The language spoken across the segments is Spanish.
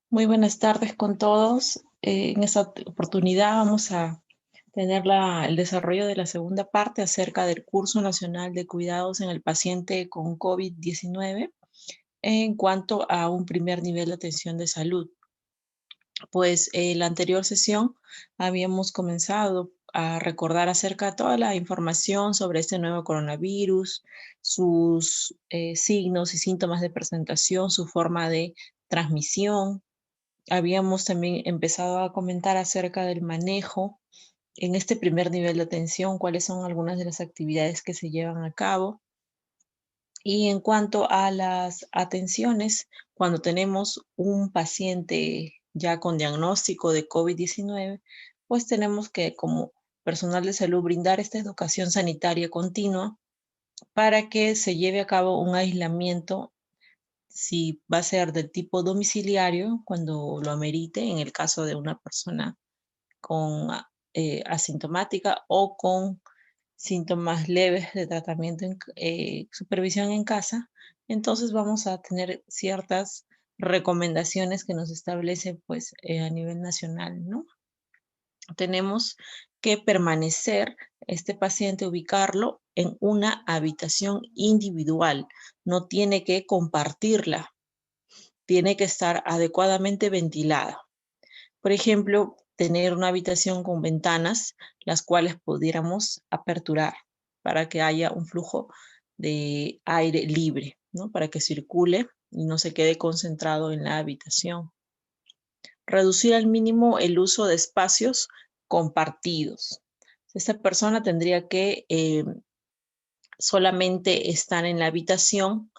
Muy buenas tardes con todos. En esta oportunidad vamos a tener el desarrollo de la segunda parte acerca del Curso Nacional de Cuidados en el Paciente con COVID-19 en cuanto a un primer nivel de atención de salud. Pues en la anterior sesión habíamos comenzado a recordar acerca de toda la información sobre este nuevo coronavirus, sus signos y síntomas de presentación, su forma de transmisión. Habíamos también empezado a comentar acerca del manejo en este primer nivel de atención, cuáles son algunas de las actividades que se llevan a cabo. Y en cuanto a las atenciones, cuando tenemos un paciente ya con diagnóstico de COVID-19, pues tenemos que, como personal de salud, brindar esta educación sanitaria continua para que se lleve a cabo un aislamiento, si va a ser del tipo domiciliario, cuando lo amerite, en el caso de una persona con asintomática o con síntomas leves de tratamiento en supervisión en casa. Entonces vamos a tener ciertas recomendaciones que nos establece pues a nivel nacional, ¿no? Tenemos que permanecer este paciente, ubicarlo en una habitación individual, no tiene que compartirla, tiene que estar adecuadamente ventilada. Por ejemplo, tener una habitación con ventanas, las cuales pudiéramos aperturar para que haya un flujo de aire libre, ¿no? Para que circule y no se quede concentrado en la habitación. Reducir al mínimo el uso de espacios compartidos. Esta persona tendría que solamente estar en la habitación,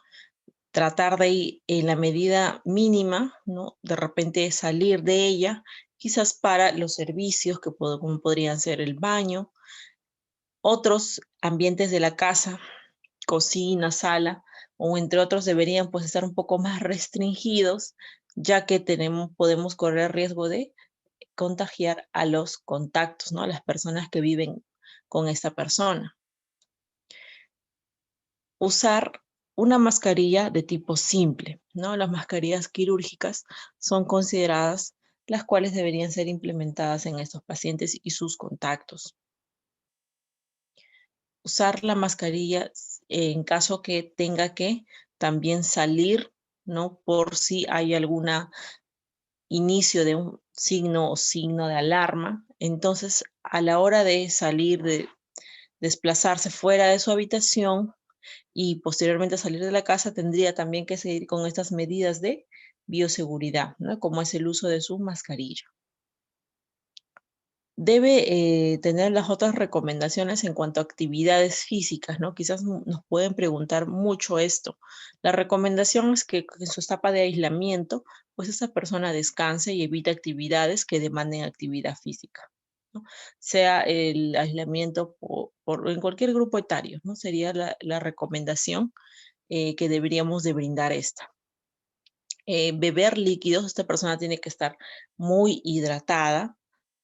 tratar de ir en la medida mínima, ¿no? De repente salir de ella, quizás para los servicios que como podrían ser el baño, otros ambientes de la casa, cocina, sala, o entre otros deberían pues estar un poco más restringidos, ya que podemos correr riesgo de contagiar a los contactos, ¿no? A las personas que viven con esta persona. Usar una mascarilla de tipo simple, ¿no? Las mascarillas quirúrgicas son consideradas las cuales deberían ser implementadas en estos pacientes y sus contactos. Usar la mascarilla en caso que tenga que también salir, ¿no? Por si hay alguna inicio de un signo o signo de alarma. Entonces, a la hora de salir, de desplazarse fuera de su habitación, y posteriormente salir de la casa, tendría también que seguir con estas medidas de bioseguridad, ¿no? Como es el uso de su mascarilla. Debe tener las otras recomendaciones en cuanto a actividades físicas, ¿no? Quizás nos pueden preguntar mucho esto. La recomendación es que en su etapa de aislamiento, pues esa persona descanse y evite actividades que demanden actividad física, ¿no? Sea el aislamiento en cualquier grupo etario, ¿no? Sería la recomendación que deberíamos de brindar esta. Beber líquidos, esta persona tiene que estar muy hidratada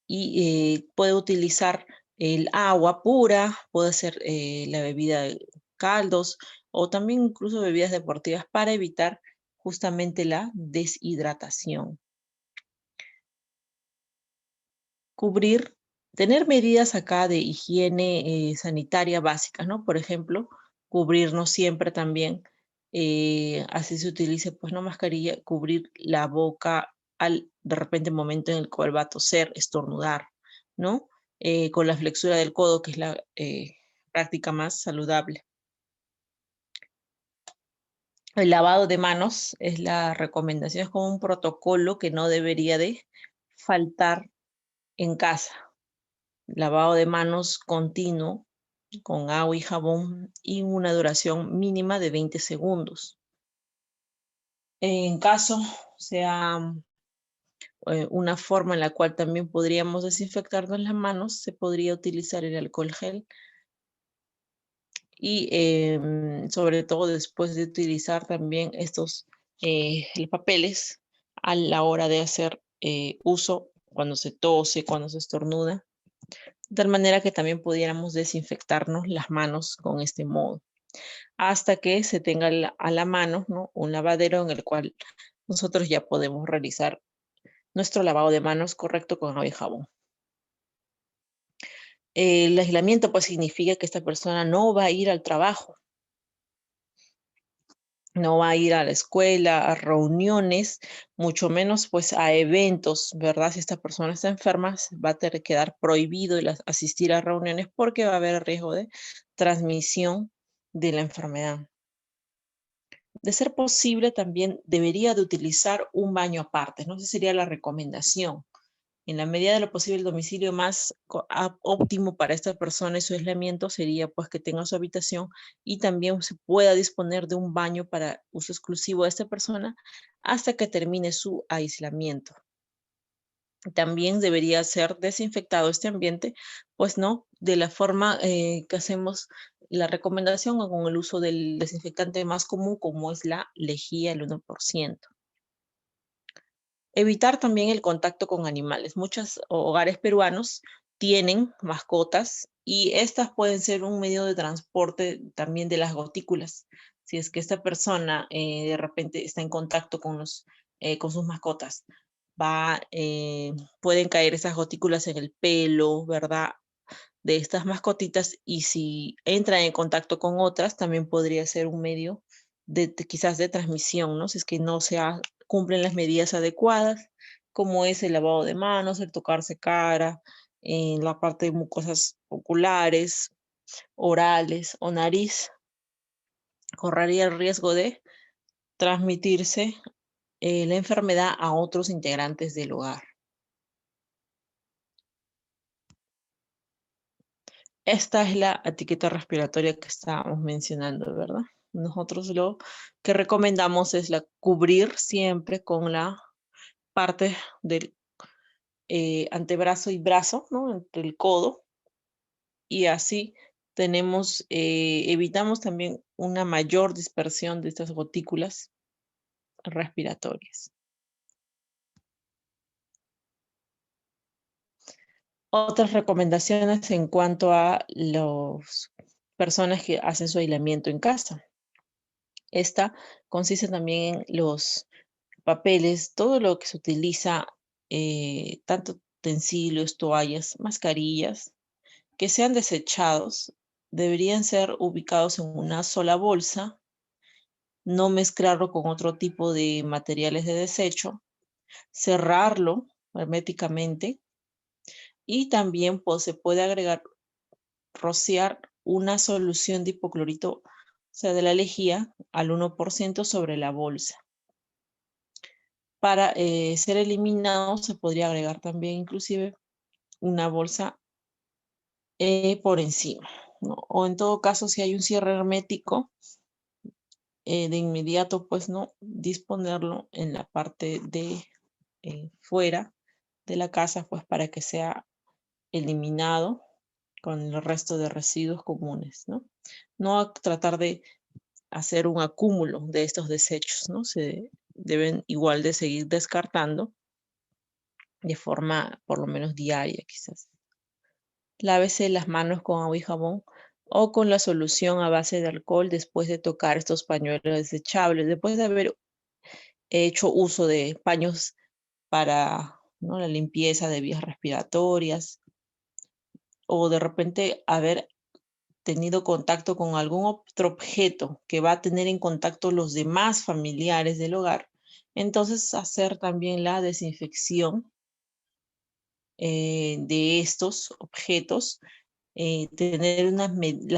y puede utilizar el agua pura, puede ser la bebida de caldos o también incluso bebidas deportivas para evitar justamente la deshidratación. Tener medidas acá de higiene sanitaria básicas, ¿no? Por ejemplo, cubrirnos siempre también, así se utilice, pues no mascarilla, cubrir la boca de repente momento en el cual va a toser, estornudar, ¿no? Con la flexura del codo, que es la práctica más saludable. El lavado de manos es la recomendación, es como un protocolo que no debería de faltar en casa. Lavado de manos continuo con agua y jabón y una duración mínima de 20 segundos. En caso sea una forma en la cual también podríamos desinfectarnos las manos, se podría utilizar el alcohol gel y sobre todo después de utilizar también estos papeles a la hora de hacer uso cuando se tose, cuando se estornuda, de tal manera que también pudiéramos desinfectarnos las manos con este modo, hasta que se tenga a la mano, ¿no? Un lavadero en el cual nosotros ya podemos realizar nuestro lavado de manos correcto con agua y jabón. El aislamiento pues significa que esta persona no va a ir al trabajo, no va a ir a la escuela, a reuniones, mucho menos pues a eventos, ¿verdad? Si esta persona está enferma, va a tener que quedar prohibido asistir a reuniones porque va a haber riesgo de transmisión de la enfermedad. De ser posible, también debería de utilizar un baño aparte, ¿no? Esa sería la recomendación. En la medida de lo posible, el domicilio más óptimo para esta persona y su aislamiento sería pues que tenga su habitación y también se pueda disponer de un baño para uso exclusivo de esta persona hasta que termine su aislamiento. También debería ser desinfectado este ambiente, pues no, de la forma que hacemos la recomendación o con el uso del desinfectante más común como es la lejía, el 1%. Evitar también el contacto con animales. Muchos hogares peruanos tienen mascotas y estas pueden ser un medio de transporte también de las gotículas. Si es que esta persona de repente está en contacto con sus mascotas, pueden caer esas gotículas en el pelo, ¿verdad? De estas mascotitas y si entran en contacto con otras, también podría ser un medio quizás de transmisión, ¿no? Si es que no cumplen las medidas adecuadas, como es el lavado de manos, el tocarse cara, en la parte de mucosas oculares, orales o nariz, correría el riesgo de transmitirse la enfermedad a otros integrantes del hogar. Esta es la etiqueta respiratoria que estábamos mencionando, ¿verdad? Nosotros lo que recomendamos es cubrir siempre con la parte del antebrazo y brazo, ¿no? Entre el codo. Y así evitamos también una mayor dispersión de estas gotículas respiratorias. Otras recomendaciones en cuanto a las personas que hacen su aislamiento en casa. Esta consiste también en los papeles, todo lo que se utiliza, tanto utensilios, toallas, mascarillas, que sean desechados, deberían ser ubicados en una sola bolsa, no mezclarlo con otro tipo de materiales de desecho, cerrarlo herméticamente y también pues, se puede rociar una solución de hipoclorito, o sea, de la lejía al 1% sobre la bolsa. Para ser eliminado se podría agregar también inclusive una bolsa por encima, ¿no? O en todo caso, si hay un cierre hermético, de inmediato, pues no, disponerlo en la parte de fuera de la casa, pues para que sea eliminado con el resto de residuos comunes, ¿no? No tratar de hacer un acúmulo de estos desechos, ¿no? Se deben igual de seguir descartando de forma por lo menos diaria quizás. Lávese las manos con agua y jabón o con la solución a base de alcohol después de tocar estos pañuelos desechables, después de haber hecho uso de paños para, ¿no?, la limpieza de vías respiratorias o de repente haber tenido contacto con algún otro objeto que va a tener en contacto los demás familiares del hogar. Entonces hacer también la desinfección de estos objetos, tener las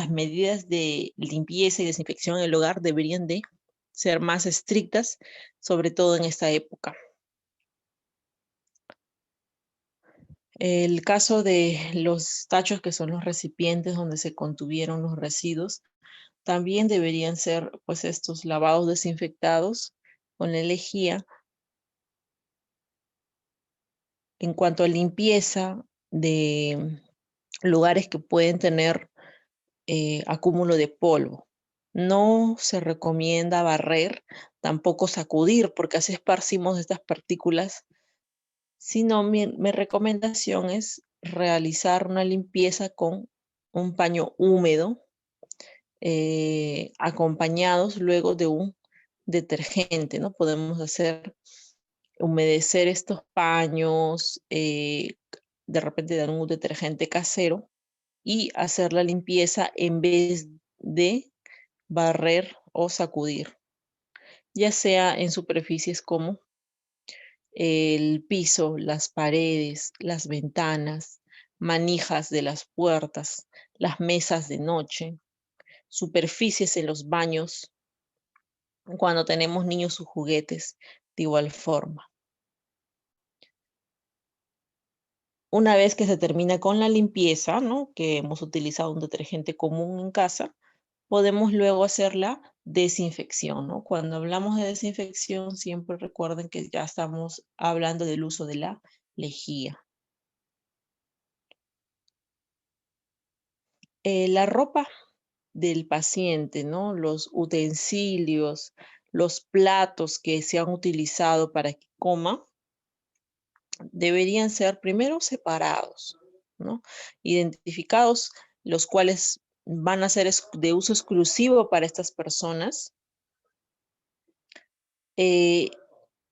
medidas de limpieza y desinfección en el hogar deberían de ser más estrictas, sobre todo en esta época. El caso de los tachos, que son los recipientes donde se contuvieron los residuos, también deberían ser pues estos lavados desinfectados con la lejía. En cuanto a limpieza de lugares que pueden tener acúmulo de polvo, no se recomienda barrer, tampoco sacudir, porque así esparcimos estas partículas, sino mi recomendación es realizar una limpieza con un paño húmedo, acompañados luego de un detergente, ¿no? Podemos hacer humedecer estos paños, de repente dar un detergente casero y hacer la limpieza en vez de barrer o sacudir, ya sea en superficies como el piso, las paredes, las ventanas, manijas de las puertas, las mesas de noche, superficies en los baños, cuando tenemos niños sus juguetes, de igual forma. Una vez que se termina con la limpieza, ¿no?, que hemos utilizado un detergente común en casa, podemos luego hacer la desinfección, ¿no? Cuando hablamos de desinfección, siempre recuerden que ya estamos hablando del uso de la lejía. La ropa del paciente, ¿no?, los utensilios, los platos que se han utilizado para que coma, deberían ser primero separados, ¿no?, identificados, los cuales van a ser de uso exclusivo para estas personas, y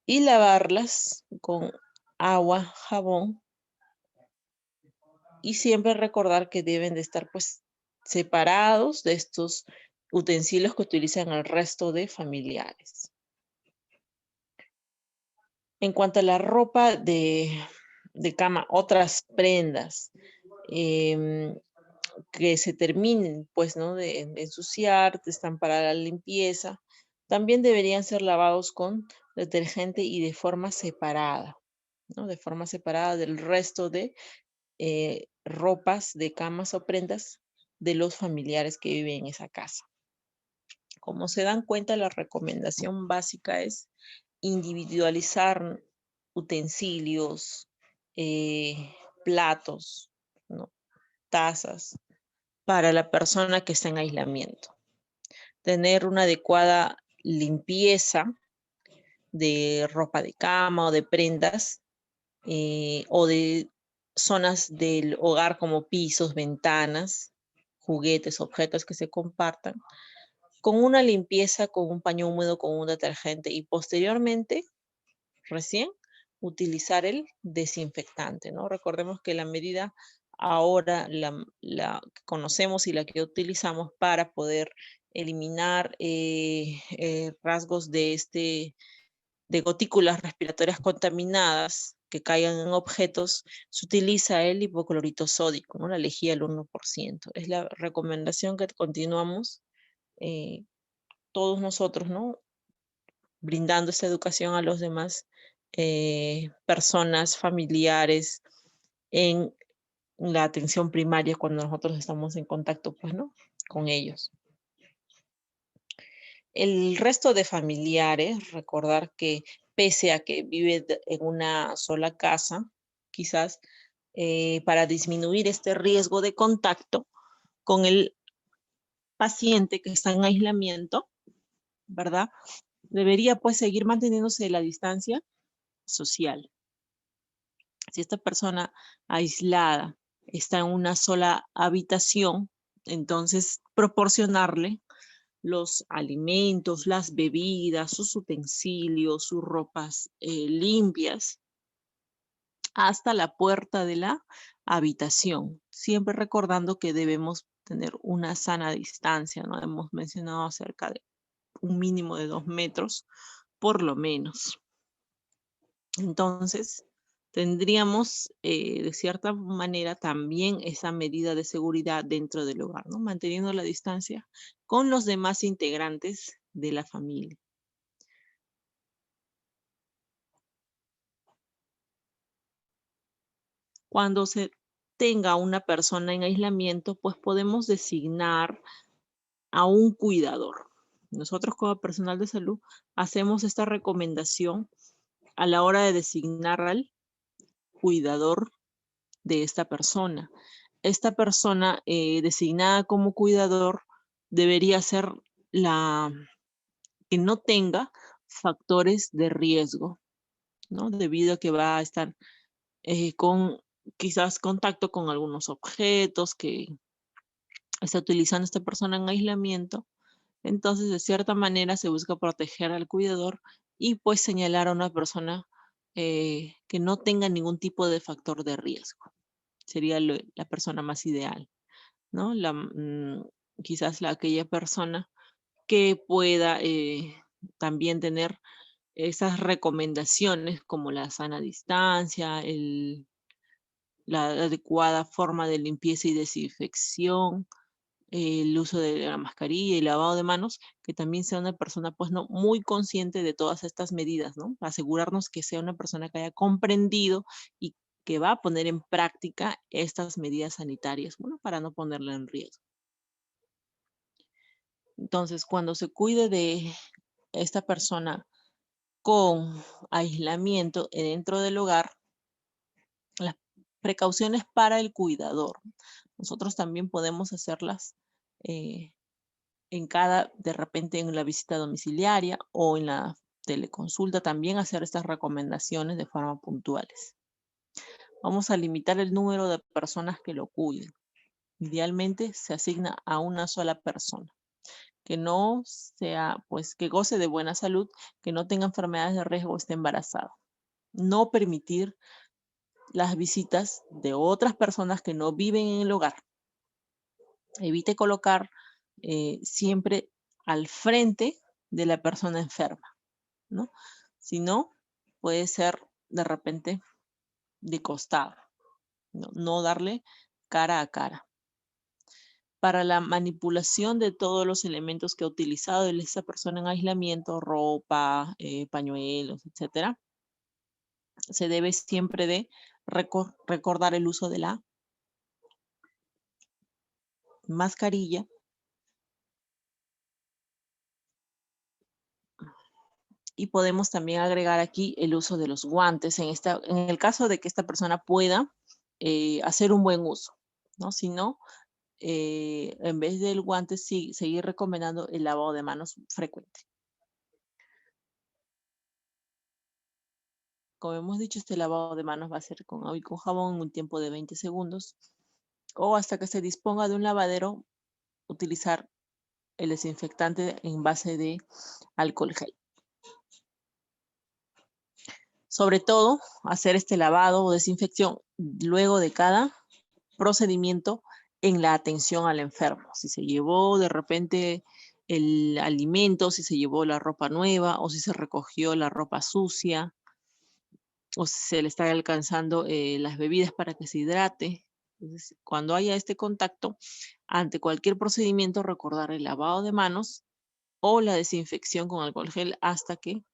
lavarlas con agua, jabón, y siempre recordar que deben de estar pues separados de estos utensilios que utilizan el resto de familiares. En cuanto a la ropa de cama, otras prendas que se terminen pues, ¿no?, de ensuciar, están para la limpieza, también deberían ser lavados con detergente y de forma separada, ¿no?, de forma separada del resto de ropas de camas o prendas de los familiares que viven en esa casa. Como se dan cuenta, la recomendación básica es individualizar utensilios, platos, ¿no?, tazas, para la persona que está en aislamiento. Tener una adecuada limpieza de ropa de cama o de prendas, o de zonas del hogar como pisos, ventanas, juguetes, objetos que se compartan, con una limpieza, con un paño húmedo, con un detergente y posteriormente, recién, utilizar el desinfectante, ¿no? Recordemos que la medida ahora, la que conocemos y la que utilizamos para poder eliminar rasgos de gotículas respiratorias contaminadas que caigan en objetos, se utiliza el hipoclorito sódico, ¿no?, la lejía al 1%. Es la recomendación que continuamos eh, todos nosotros, ¿no?, brindando esta educación a los demás personas, familiares, en la atención primaria cuando nosotros estamos en contacto, pues, ¿no?, con ellos. El resto de familiares, recordar que pese a que vive en una sola casa, quizás para disminuir este riesgo de contacto con el paciente que está en aislamiento, ¿verdad?, debería pues seguir manteniéndose la distancia social. Si esta persona aislada está en una sola habitación, entonces proporcionarle los alimentos, las bebidas, sus utensilios, sus ropas limpias, hasta la puerta de la habitación, siempre recordando que debemos tener una sana distancia, ¿no? Hemos mencionado acerca de un mínimo de 2 metros, por lo menos. Entonces, tendríamos de cierta manera también esa medida de seguridad dentro del hogar, ¿no?, manteniendo la distancia con los demás integrantes de la familia. Cuando se tenga una persona en aislamiento, pues podemos designar a un cuidador. Nosotros como personal de salud hacemos esta recomendación a la hora de designar al cuidador de esta persona. Esta persona designada como cuidador debería ser la que no tenga factores de riesgo, ¿no?, debido a que va a estar con quizás contacto con algunos objetos que está utilizando esta persona en aislamiento. Entonces, de cierta manera se busca proteger al cuidador y pues señalar a una persona que no tenga ningún tipo de factor de riesgo. Sería la persona más ideal, ¿no? Quizás aquella persona que pueda también tener esas recomendaciones como la sana distancia, la adecuada forma de limpieza y desinfección, el uso de la mascarilla y lavado de manos, que también sea una persona pues no muy consciente de todas estas medidas, ¿no? Asegurarnos que sea una persona que haya comprendido y que va a poner en práctica estas medidas sanitarias, bueno, para no ponerla en riesgo. Entonces, cuando se cuide de esta persona con aislamiento dentro del hogar, las precauciones para el cuidador, nosotros también podemos hacerlas de repente en la visita domiciliaria o en la teleconsulta, también hacer estas recomendaciones de forma puntuales. Vamos a limitar el número de personas que lo cuiden. Idealmente se asigna a una sola persona, que no sea, pues, que goce de buena salud, que no tenga enfermedades de riesgo o esté embarazada. No permitir las visitas de otras personas que no viven en el hogar. Evite colocar siempre al frente de la persona enferma, ¿no? Si no, puede ser de repente de costado, no darle cara a cara. Para la manipulación de todos los elementos que ha utilizado esa persona en aislamiento, ropa, pañuelos, etcétera, se debe siempre de recordar el uso de la mascarilla y podemos también agregar aquí el uso de los guantes en el caso de que esta persona pueda hacer un buen uso, ¿no? Si no, en vez del guante, seguir recomendando el lavado de manos frecuente. Como hemos dicho, este lavado de manos va a ser con agua y con jabón en un tiempo de 20 segundos o hasta que se disponga de un lavadero, utilizar el desinfectante en base de alcohol gel. Sobre todo, hacer este lavado o desinfección luego de cada procedimiento en la atención al enfermo. Si se llevó de repente el alimento, si se llevó la ropa nueva o si se recogió la ropa sucia o si se le está alcanzando las bebidas para que se hidrate. Entonces, cuando haya este contacto, ante cualquier procedimiento, recordar el lavado de manos o la desinfección con alcohol gel hasta que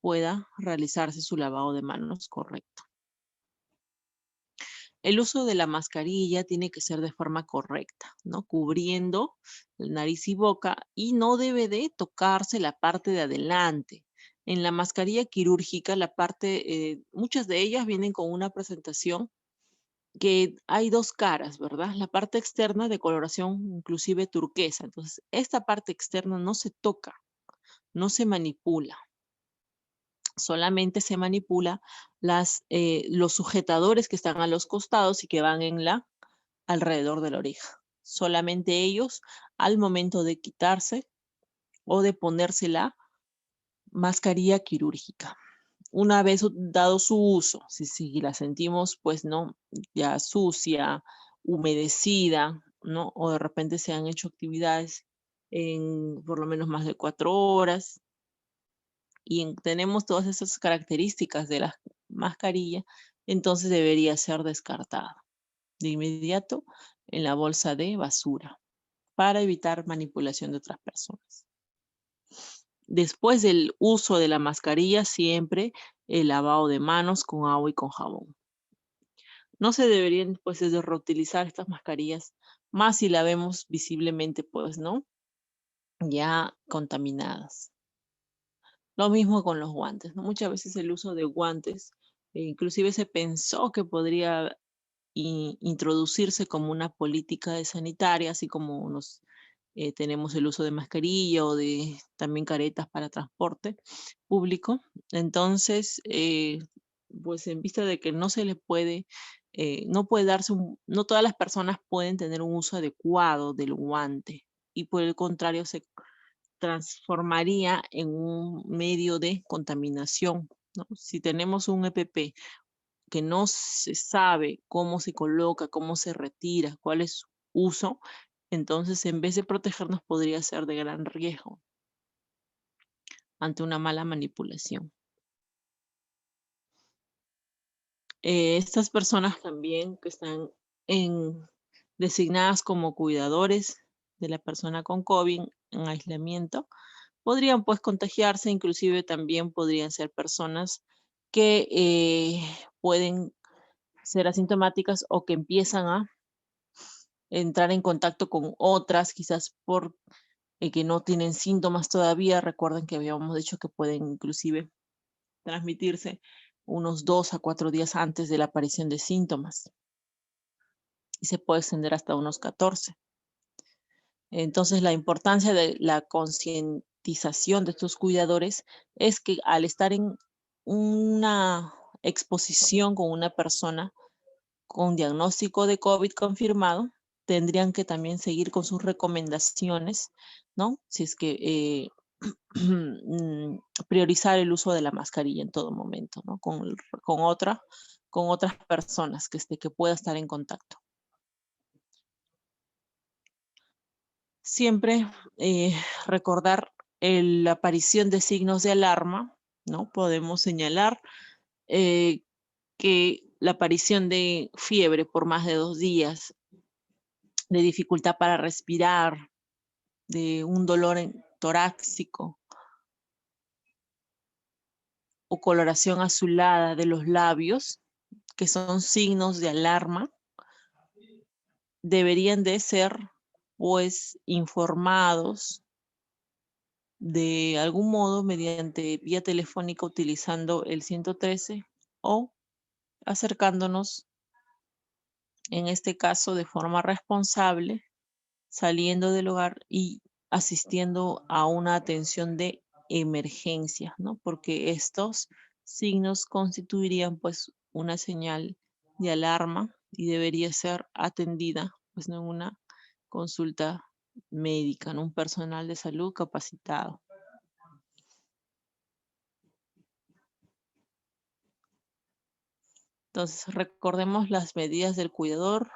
pueda realizarse su lavado de manos correcto. El uso de la mascarilla tiene que ser de forma correcta, ¿no? Cubriendo nariz y boca y no debe de tocarse la parte de adelante. En la mascarilla quirúrgica, muchas de ellas vienen con una presentación que hay dos caras, ¿verdad? La parte externa de coloración inclusive turquesa. Entonces, esta parte externa no se toca, no se manipula. Solamente se manipula los sujetadores que están a los costados y que van alrededor de la oreja. Solamente ellos, al momento de quitarse o de ponerse la mascarilla quirúrgica. Una vez dado su uso, si la sentimos pues no ya sucia, humedecida, ¿no? O de repente se han hecho actividades en por lo menos más de 4 horas y tenemos todas esas características de la mascarilla, entonces debería ser descartada de inmediato en la bolsa de basura para evitar manipulación de otras personas. Después del uso de la mascarilla, siempre el lavado de manos con agua y con jabón. No se deberían, pues, de reutilizar estas mascarillas, más si la vemos visiblemente, pues, ¿no? Ya contaminadas. Lo mismo con los guantes, ¿no? Muchas veces el uso de guantes, inclusive se pensó que podría introducirse como una política sanitaria, así como tenemos el uso de mascarilla o de también caretas para transporte público. Entonces, pues en vista de que no se le puede, no puede darse no todas las personas pueden tener un uso adecuado del guante y por el contrario se transformaría en un medio de contaminación ¿no? Si tenemos un EPP que no se sabe cómo se coloca, cómo se retira, cuál es su uso, entonces en vez de protegernos podría ser de gran riesgo ante una mala manipulación. Estas personas también que están designadas como cuidadores de la persona con COVID en aislamiento, podrían pues contagiarse, inclusive también podrían ser personas que pueden ser asintomáticas o que empiezan a entrar en contacto con otras, quizás por que no tienen síntomas todavía. Recuerden que habíamos dicho que pueden inclusive transmitirse unos 2 a 4 días antes de la aparición de síntomas y se puede extender hasta unos 14. Entonces, la importancia de la concientización de estos cuidadores es que al estar en una exposición con una persona con diagnóstico de COVID confirmado, tendrían que también seguir con sus recomendaciones, ¿no? Si es que priorizar el uso de la mascarilla en todo momento, ¿no? Con otras personas que pueda estar en contacto. Siempre recordar la aparición de signos de alarma, ¿no? Podemos señalar que la aparición de fiebre por más de 2 días, de dificultad para respirar, de un dolor torácico o coloración azulada de los labios, que son signos de alarma, deberían de ser pues informados de algún modo mediante vía telefónica utilizando el 113 o acercándonos, en este caso de forma responsable, saliendo del hogar y asistiendo a una atención de emergencia, ¿no? Porque estos signos constituirían pues una señal de alarma y debería ser atendida pues no en una consulta médica, en un personal de salud capacitado. Entonces, recordemos las medidas del cuidador,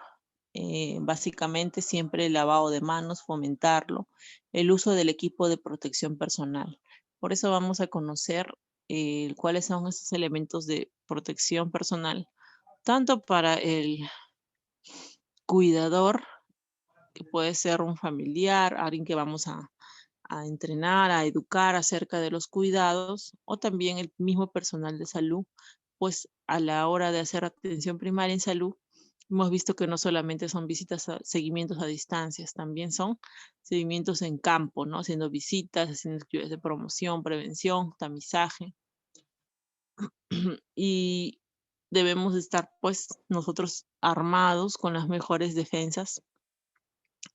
básicamente siempre el lavado de manos, fomentarlo, el uso del equipo de protección personal. Por eso vamos a conocer cuáles son esos elementos de protección personal, tanto para el cuidador, que puede ser un familiar, alguien que vamos a entrenar, a educar acerca de los cuidados, o también el mismo personal de salud, pues a la hora de hacer atención primaria en salud, hemos visto que no solamente son visitas, seguimientos a distancias, también son seguimientos en campo, ¿no? Haciendo visitas, haciendo actividades de promoción, prevención, tamizaje. Y debemos estar, pues, nosotros armados con las mejores defensas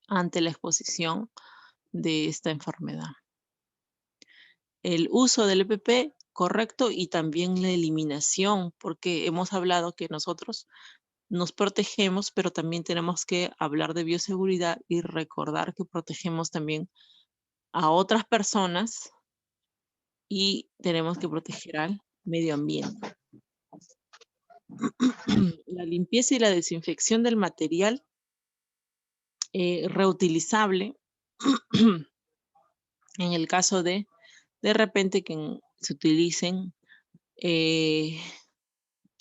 ante la exposición de esta enfermedad. El uso del EPP correcto y también la eliminación, porque hemos hablado que nosotros nos protegemos, pero también tenemos que hablar de bioseguridad y recordar que protegemos también a otras personas y tenemos que proteger al medio ambiente. La limpieza y la desinfección del material reutilizable en el caso de repente que se utilicen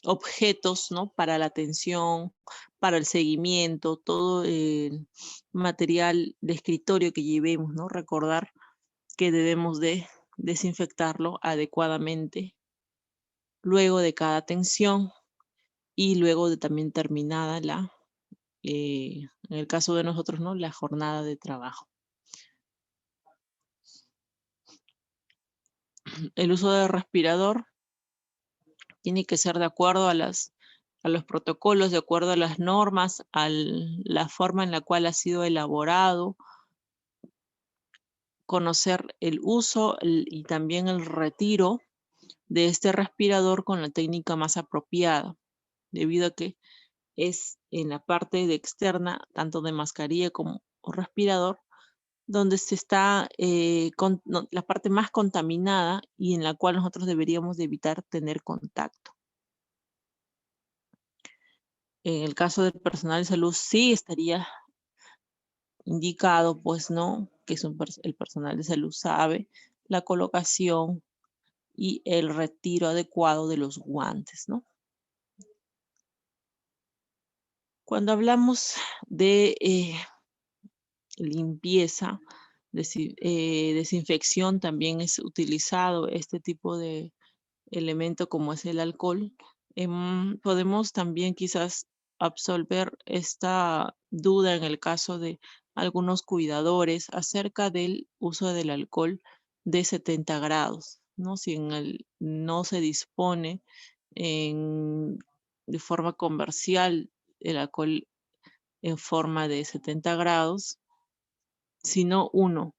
objetos, ¿no? Para la atención, para el seguimiento, todo el material de escritorio que llevemos, ¿no? Recordar que debemos de desinfectarlo adecuadamente luego de cada atención y luego de también terminada en el caso de nosotros, ¿no? La jornada de trabajo. El uso del respirador tiene que ser de acuerdo a los protocolos, de acuerdo a las normas, a la forma en la cual ha sido elaborado, conocer el uso y también el retiro de este respirador con la técnica más apropiada, debido a que es en la parte de externa, tanto de mascarilla como respirador, donde se está la parte más contaminada y en la cual nosotros deberíamos de evitar tener contacto. En el caso del personal de salud sí estaría indicado, pues no, que el personal de salud sabe la colocación y el retiro adecuado de los guantes, ¿no? Cuando hablamos de limpieza, desinfección, también es utilizado este tipo de elemento como es el alcohol. Podemos también quizás absolver esta duda en el caso de algunos cuidadores acerca del uso del alcohol de 70 grados, ¿no? Si no se dispone de forma comercial el alcohol en forma de 70 grados, sino uno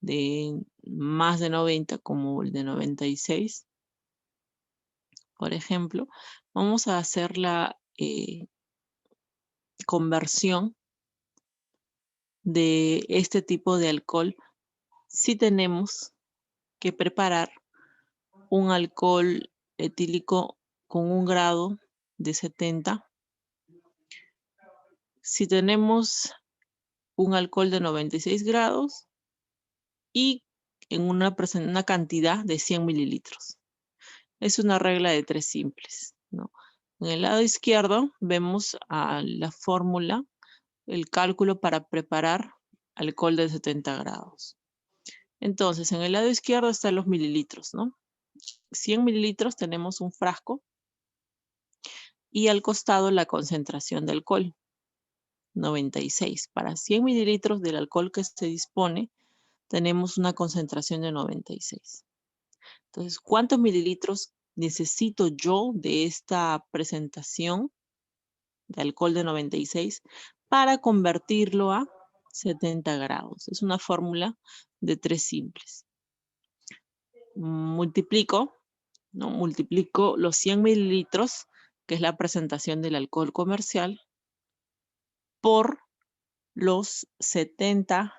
de más de 90 como el de 96, por ejemplo, vamos a hacer la conversión de este tipo de alcohol si tenemos que preparar un alcohol etílico con 1 grado de 70. Si tenemos un alcohol de 96 grados y en una cantidad de 100 mililitros. Es una regla de 3 simples, ¿no? En el lado izquierdo vemos la fórmula, el cálculo para preparar alcohol de 70 grados. Entonces, en el lado izquierdo están los mililitros, ¿no? 100 mililitros tenemos un frasco y al costado la concentración de alcohol, 96. Para 100 mililitros del alcohol que se dispone, tenemos una concentración de 96. Entonces, ¿cuántos mililitros necesito yo de esta presentación de alcohol de 96 para convertirlo a 70 grados? Es una fórmula de 3 simples. Multiplico los 100 mililitros, que es la presentación del alcohol comercial, por los 70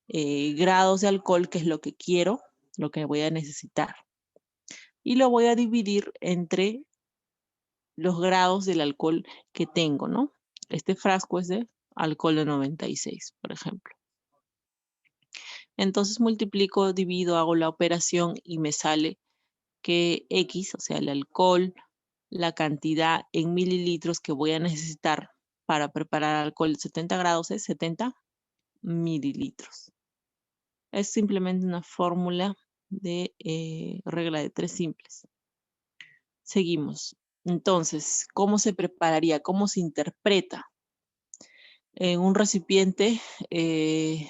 grados de alcohol, que es lo que quiero, lo que voy a necesitar. Y lo voy a dividir entre los grados del alcohol que tengo, ¿no? Este frasco es de alcohol de 96, por ejemplo. Entonces multiplico, divido, hago la operación y me sale que X, o sea, el alcohol, la cantidad en mililitros que voy a necesitar para preparar alcohol de 70 grados es 70 mililitros. Es simplemente una fórmula de regla de 3 simples. Seguimos. Entonces, ¿cómo se prepararía? ¿Cómo se interpreta? En un recipiente, en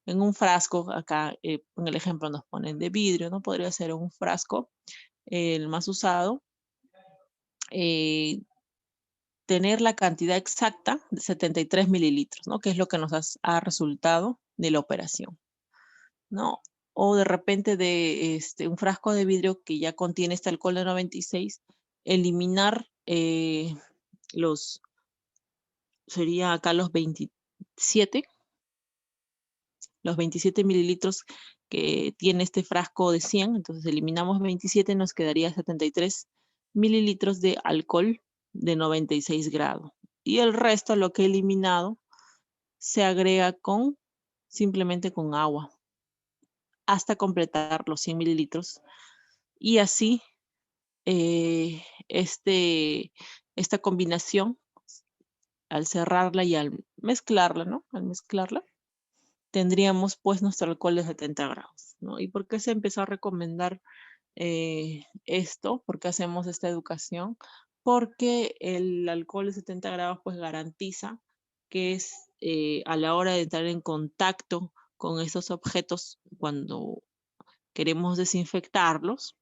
un frasco, acá en el ejemplo nos ponen de vidrio, ¿no? Podría ser un frasco, el más usado. Tener la cantidad exacta de 73 mililitros, ¿no? Que es lo que nos ha resultado de la operación, ¿no? O de repente de un frasco de vidrio que ya contiene este alcohol de 96, eliminar sería acá los 27 mililitros que tiene este frasco de 100, entonces eliminamos 27, nos quedaría 73 mililitros de alcohol de 96 grados. Y el resto, lo que he eliminado, se agrega simplemente con agua hasta completar los 100 mililitros. Y así, esta combinación, al cerrarla y al mezclarla, ¿no? Al mezclarla, tendríamos pues nuestro alcohol de 70 grados, ¿no? ¿Y por qué se empezó a recomendar esto? ¿Por qué hacemos esta educación? Porque el alcohol de 70 grados pues garantiza que a la hora de entrar en contacto con estos objetos cuando queremos desinfectarlos,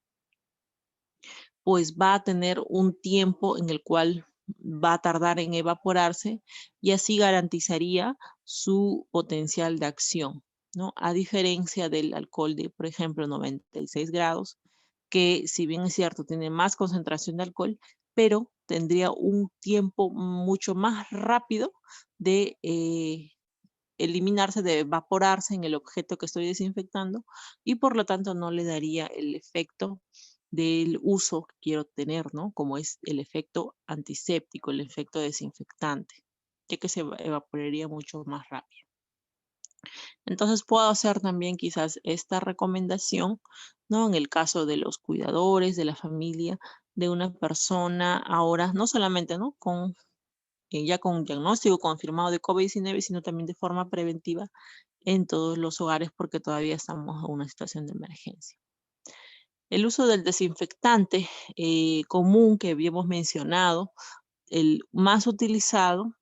pues va a tener un tiempo en el cual va a tardar en evaporarse y así garantizaría su potencial de acción, ¿no? A diferencia del alcohol de, por ejemplo, 96 grados, que si bien es cierto, tiene más concentración de alcohol, pero tendría un tiempo mucho más rápido de eliminarse, debe evaporarse en el objeto que estoy desinfectando y por lo tanto no le daría el efecto del uso que quiero tener, ¿no? Como es el efecto antiséptico, el efecto desinfectante, ya que se evaporaría mucho más rápido. Entonces puedo hacer también quizás esta recomendación, ¿no? En el caso de los cuidadores, de la familia, de una persona ahora, no solamente, ¿no? Ya con un diagnóstico confirmado de COVID-19, sino también de forma preventiva en todos los hogares porque todavía estamos en una situación de emergencia. El uso del desinfectante común que habíamos mencionado, el más utilizado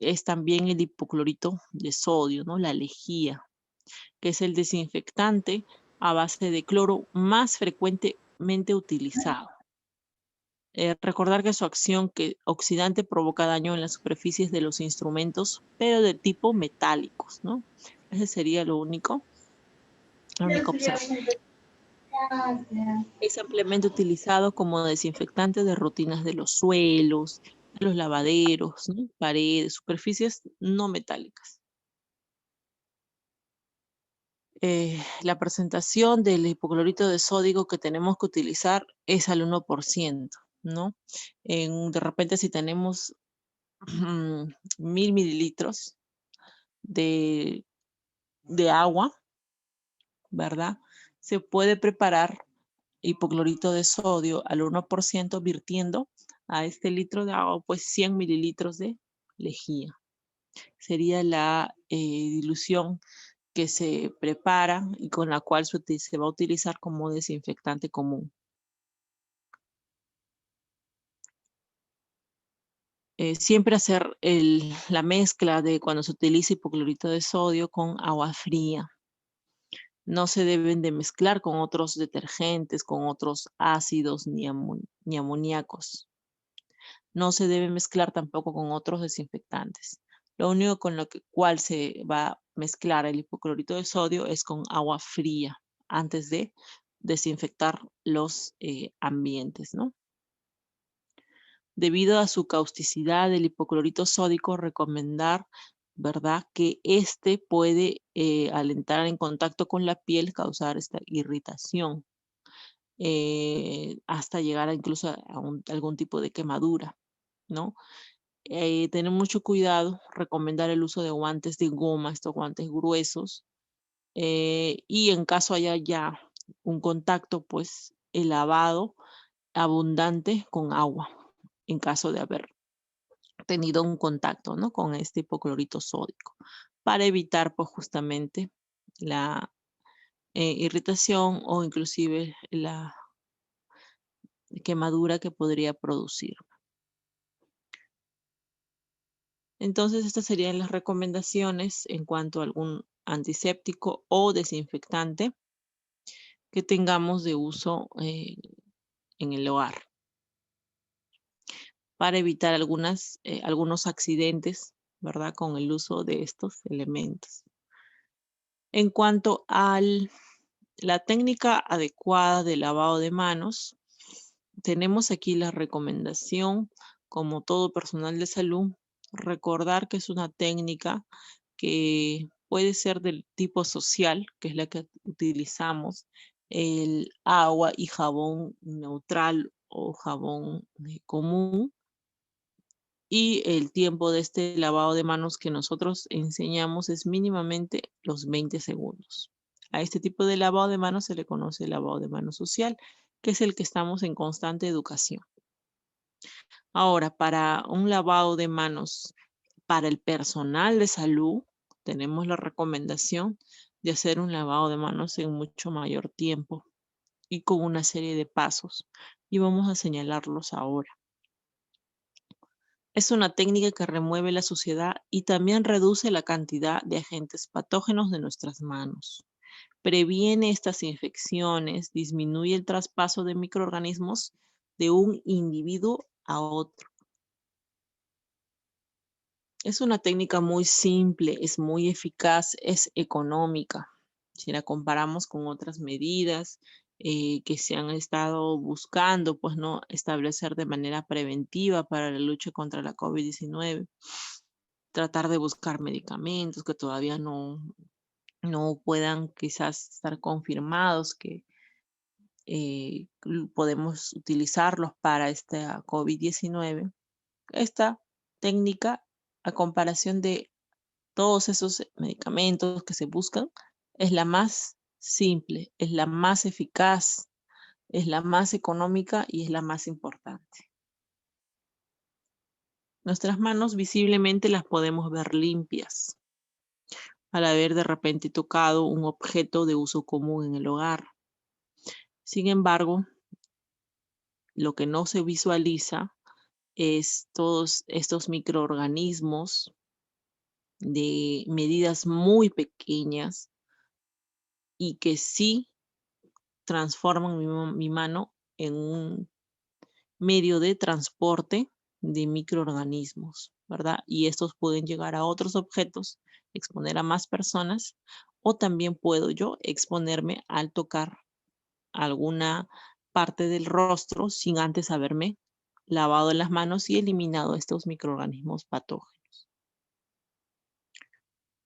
es también el hipoclorito de sodio, ¿no? La lejía, que es el desinfectante a base de cloro más frecuentemente utilizado. Recordar que su acción oxidante provoca daño en las superficies de los instrumentos, pero de tipo metálicos, ¿no? Ese sería la única observación. Es ampliamente utilizado como desinfectante de rutinas de los suelos, de los lavaderos, ¿no? Paredes, superficies no metálicas. La presentación del hipoclorito de sodio que tenemos que utilizar es al 1%, ¿no? De repente si tenemos 1000 mililitros de agua, ¿verdad? Se puede preparar hipoclorito de sodio al 1% virtiendo a este litro de agua, pues 100 mililitros de lejía. Sería la dilución que se prepara y con la cual se va a utilizar como desinfectante común. Siempre hacer la mezcla de cuando se utiliza hipoclorito de sodio con agua fría. No se deben de mezclar con otros detergentes, con otros ácidos ni amoníacos. No se debe mezclar tampoco con otros desinfectantes. Lo único con cual se va a mezclar el hipoclorito de sodio es con agua fría antes de desinfectar los ambientes, ¿no? Debido a su causticidad, el hipoclorito sódico recomendar, ¿verdad? Que este puede al entrar en contacto con la piel causar esta irritación hasta llegar incluso a algún tipo de quemadura, ¿no? Tener mucho cuidado, recomendar el uso de guantes de goma, estos guantes gruesos, y en caso haya ya un contacto, pues el lavado abundante con agua, en caso de haber tenido un contacto, ¿no? Con este hipoclorito sódico, para evitar pues justamente la irritación o inclusive la quemadura que podría producir. Entonces, estas serían las recomendaciones en cuanto a algún antiséptico o desinfectante que tengamos de uso en el hogar para evitar algunos accidentes, ¿verdad? Con el uso de estos elementos. En cuanto a la técnica adecuada de lavado de manos, tenemos aquí la recomendación, como todo personal de salud, recordar que es una técnica que puede ser del tipo social, que es la que utilizamos, el agua y jabón neutral o jabón común, y el tiempo de este lavado de manos que nosotros enseñamos es mínimamente los 20 segundos. A este tipo de lavado de manos se le conoce lavado de manos social, que es el que estamos en constante educación. Ahora, para un lavado de manos para el personal de salud, tenemos la recomendación de hacer un lavado de manos en mucho mayor tiempo y con una serie de pasos. Y vamos a señalarlos ahora. Es una técnica que remueve la suciedad y también reduce la cantidad de agentes patógenos de nuestras manos. Previene estas infecciones, disminuye el traspaso de microorganismos de un individuo a otro. Es una técnica muy simple, es muy eficaz, es económica. Si la comparamos con otras medidas que se han estado buscando, pues no establecer de manera preventiva para la lucha contra la COVID-19. tratar de buscar medicamentos que todavía no puedan quizás estar confirmados que podemos utilizarlos para esta COVID-19. Esta técnica, a comparación de todos esos medicamentos que se buscan, es la más simple, es la más eficaz, es la más económica y es la más importante. Nuestras manos visiblemente las podemos ver limpias al haber de repente tocado un objeto de uso común en el hogar. Sin embargo, lo que no se visualiza es todos estos microorganismos de medidas muy pequeñas y que sí transforman mi mano en un medio de transporte de microorganismos, ¿verdad? Y estos pueden llegar a otros objetos, exponer a más personas, o también puedo yo exponerme al tocar alguna parte del rostro sin antes haberme lavado las manos y eliminado estos microorganismos patógenos.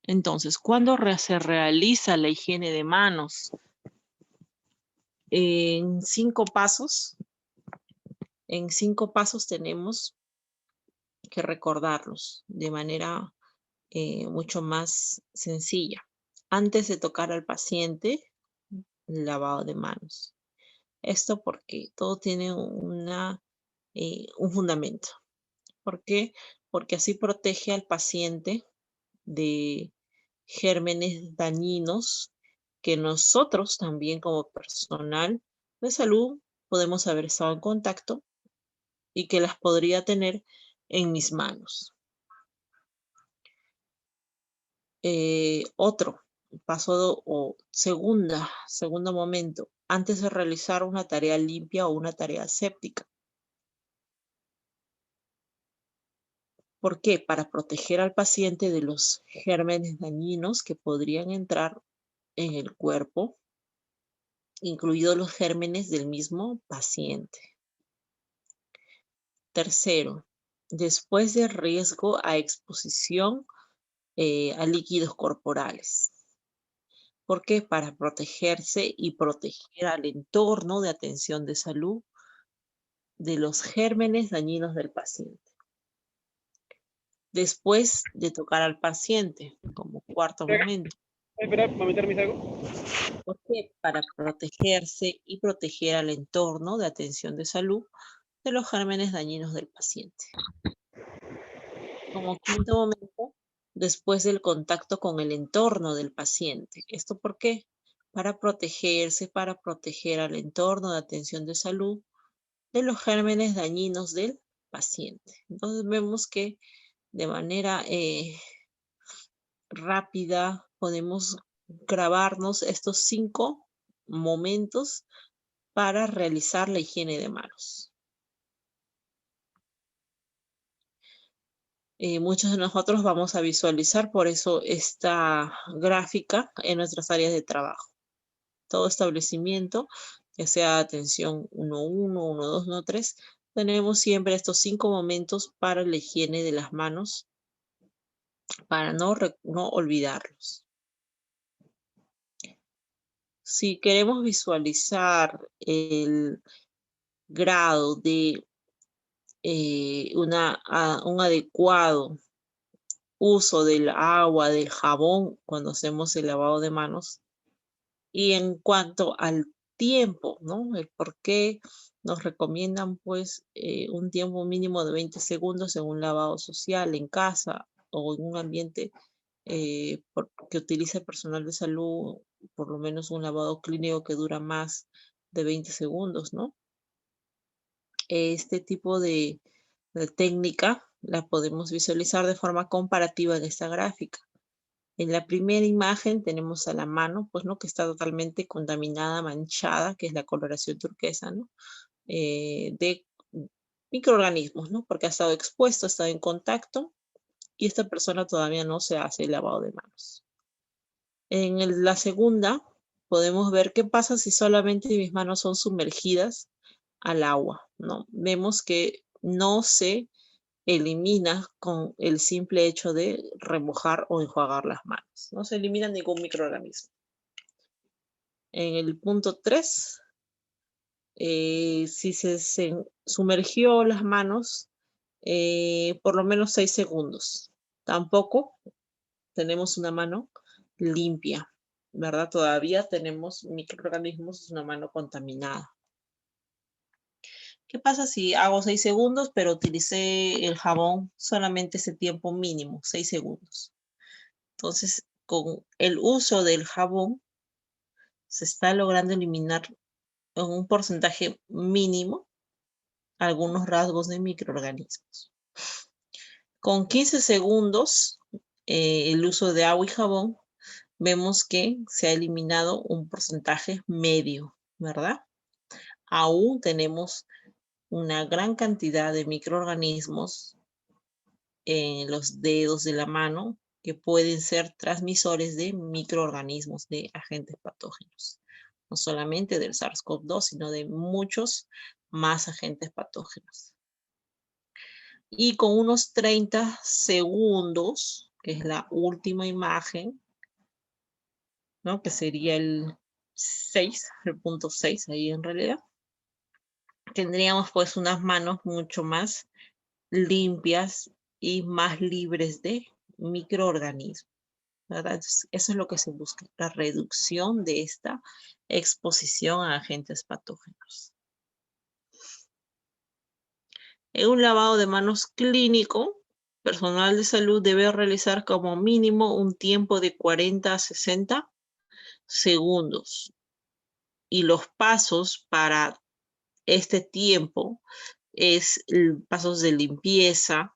Entonces, ¿cuándo se realiza la higiene de manos? En 5 pasos. En 5 pasos tenemos que recordarlos de manera mucho más sencilla. Antes de tocar al paciente, lavado de manos. Esto porque todo tiene un fundamento. ¿Por qué? Porque así protege al paciente de gérmenes dañinos que nosotros también como personal de salud podemos haber estado en contacto y que las podría tener en mis manos. Otro paso o segundo momento, antes de realizar una tarea limpia o una tarea séptica. ¿Por qué? Para proteger al paciente de los gérmenes dañinos que podrían entrar en el cuerpo, incluidos los gérmenes del mismo paciente. Tercero, después del riesgo a exposición a líquidos corporales. ¿Por qué? Para protegerse y proteger al entorno de atención de salud de los gérmenes dañinos del paciente. Después de tocar al paciente, como cuarto momento. Espera, ¿para meterme algo? ¿Por qué? Para protegerse y proteger al entorno de atención de salud de los gérmenes dañinos del paciente. Como quinto momento, después del contacto con el entorno del paciente. ¿Esto por qué? Para protegerse, para proteger al entorno de atención de salud de los gérmenes dañinos del paciente. Entonces vemos que de manera rápida podemos grabarnos estos 5 momentos para realizar la higiene de manos. Muchos de nosotros vamos a visualizar por eso esta gráfica en nuestras áreas de trabajo. Todo establecimiento, ya sea atención 1.1, 1.2, 1.3, tenemos siempre estos 5 momentos para la higiene de las manos para no olvidarlos. Si queremos visualizar el grado de un adecuado uso del agua, del jabón cuando hacemos el lavado de manos, y en cuanto al tiempo, ¿no? El por qué nos recomiendan pues un tiempo mínimo de 20 segundos en un lavado social en casa o en un ambiente que utiliza el personal de salud, por lo menos un lavado clínico que dura más de 20 segundos, ¿no? Este tipo de técnica la podemos visualizar de forma comparativa en esta gráfica. En la primera imagen tenemos a la mano, pues, ¿no? Que está totalmente contaminada, manchada, que es la coloración turquesa, ¿no? De microorganismos, ¿no? Porque ha estado expuesto, ha estado en contacto y esta persona todavía no se hace el lavado de manos. En la segunda podemos ver qué pasa si solamente mis manos son sumergidas al agua, ¿no? Vemos que no se elimina con el simple hecho de remojar o enjuagar las manos. No se elimina ningún microorganismo. En el punto 3, si se sumergió las manos por lo menos 6 segundos. Tampoco tenemos una mano limpia, ¿verdad? Todavía tenemos microorganismos, es una mano contaminada. ¿Qué pasa si hago 6 segundos, pero utilicé el jabón solamente ese tiempo mínimo, 6 segundos? Entonces, con el uso del jabón, se está logrando eliminar en un porcentaje mínimo algunos rasgos de microorganismos. Con 15 segundos, el uso de agua y jabón, vemos que se ha eliminado un porcentaje medio, ¿verdad? Aún tenemos una gran cantidad de microorganismos en los dedos de la mano que pueden ser transmisores de microorganismos, de agentes patógenos. No solamente del SARS-CoV-2, sino de muchos más agentes patógenos. Y con unos 30 segundos, que es la última imagen, ¿no? Que sería el 6, el punto 6 ahí en realidad, tendríamos pues unas manos mucho más limpias y más libres de microorganismos, ¿verdad? Entonces, eso es lo que se busca, la reducción de esta exposición a agentes patógenos. En un lavado de manos clínico, personal de salud debe realizar como mínimo un tiempo de 40 a 60 segundos. Y los pasos para este tiempo es pasos de limpieza,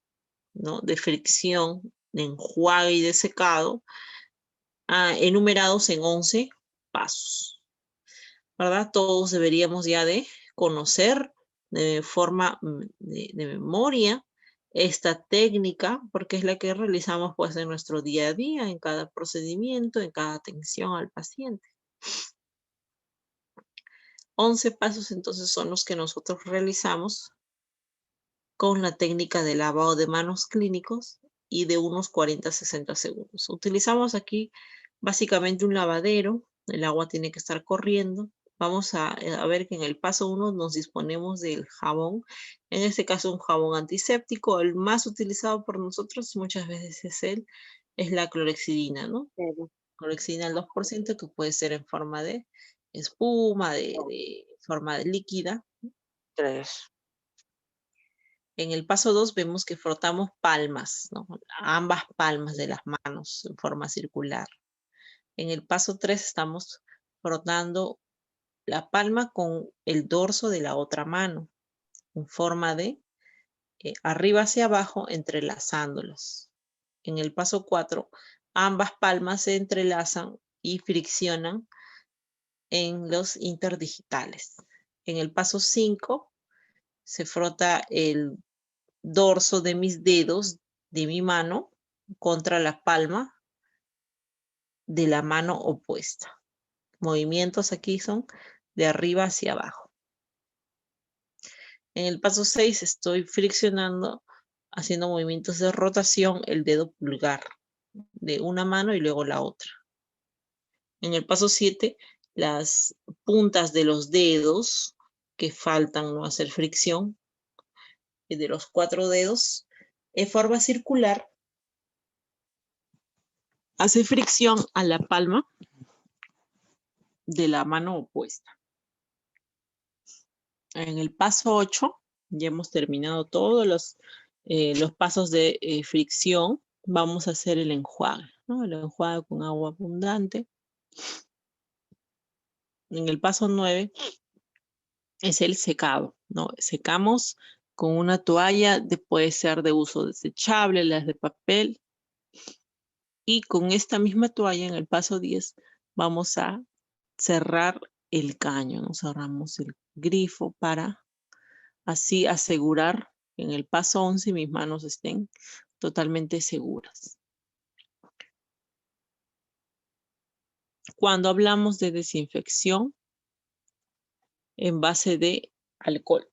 ¿no? De fricción, de enjuague y de secado, enumerados en 11 pasos, ¿verdad? Todos deberíamos ya de conocer de forma de memoria esta técnica, porque es la que realizamos pues en nuestro día a día, en cada procedimiento, en cada atención al paciente. 11 pasos entonces son los que nosotros realizamos con la técnica de lavado de manos clínicos y de unos 40 a 60 segundos. Utilizamos aquí básicamente un lavadero, el agua tiene que estar corriendo. Vamos a ver que en el paso 1 nos disponemos del jabón, en este caso un jabón antiséptico, el más utilizado por nosotros muchas veces es la clorexidina, ¿no? Clorexidina al 2%, que puede ser en forma de espuma, de forma de líquida. 3. En el paso 2 vemos que frotamos palmas, ¿no? Ambas palmas de las manos en forma circular. En el paso 3 estamos frotando la palma con el dorso de la otra mano, en forma de arriba hacia abajo, entrelazándolos. En el paso 4, ambas palmas se entrelazan y friccionan en los interdigitales. En el paso 5, se frota el dorso de mis dedos de mi mano contra la palma de la mano opuesta. Movimientos aquí son de arriba hacia abajo. En el paso 6 estoy friccionando, haciendo movimientos de rotación el dedo pulgar de una mano y luego la otra. En el paso 7, las puntas de los dedos que faltan no hacer fricción, de los 4 dedos, en forma circular, hace fricción a la palma de la mano opuesta. En el paso 8 ya hemos terminado todos los pasos de fricción. Vamos a hacer el enjuague, ¿no? El enjuague con agua abundante. En el paso 9 es el secado, ¿no? Secamos con una toalla, puede ser de uso desechable, las de papel. Y con esta misma toalla en el paso 10 vamos a cerrar el caño, ¿no? Cerramos el grifo para así asegurar que en el paso 11 mis manos estén totalmente seguras. Cuando hablamos de desinfección en base de alcohol,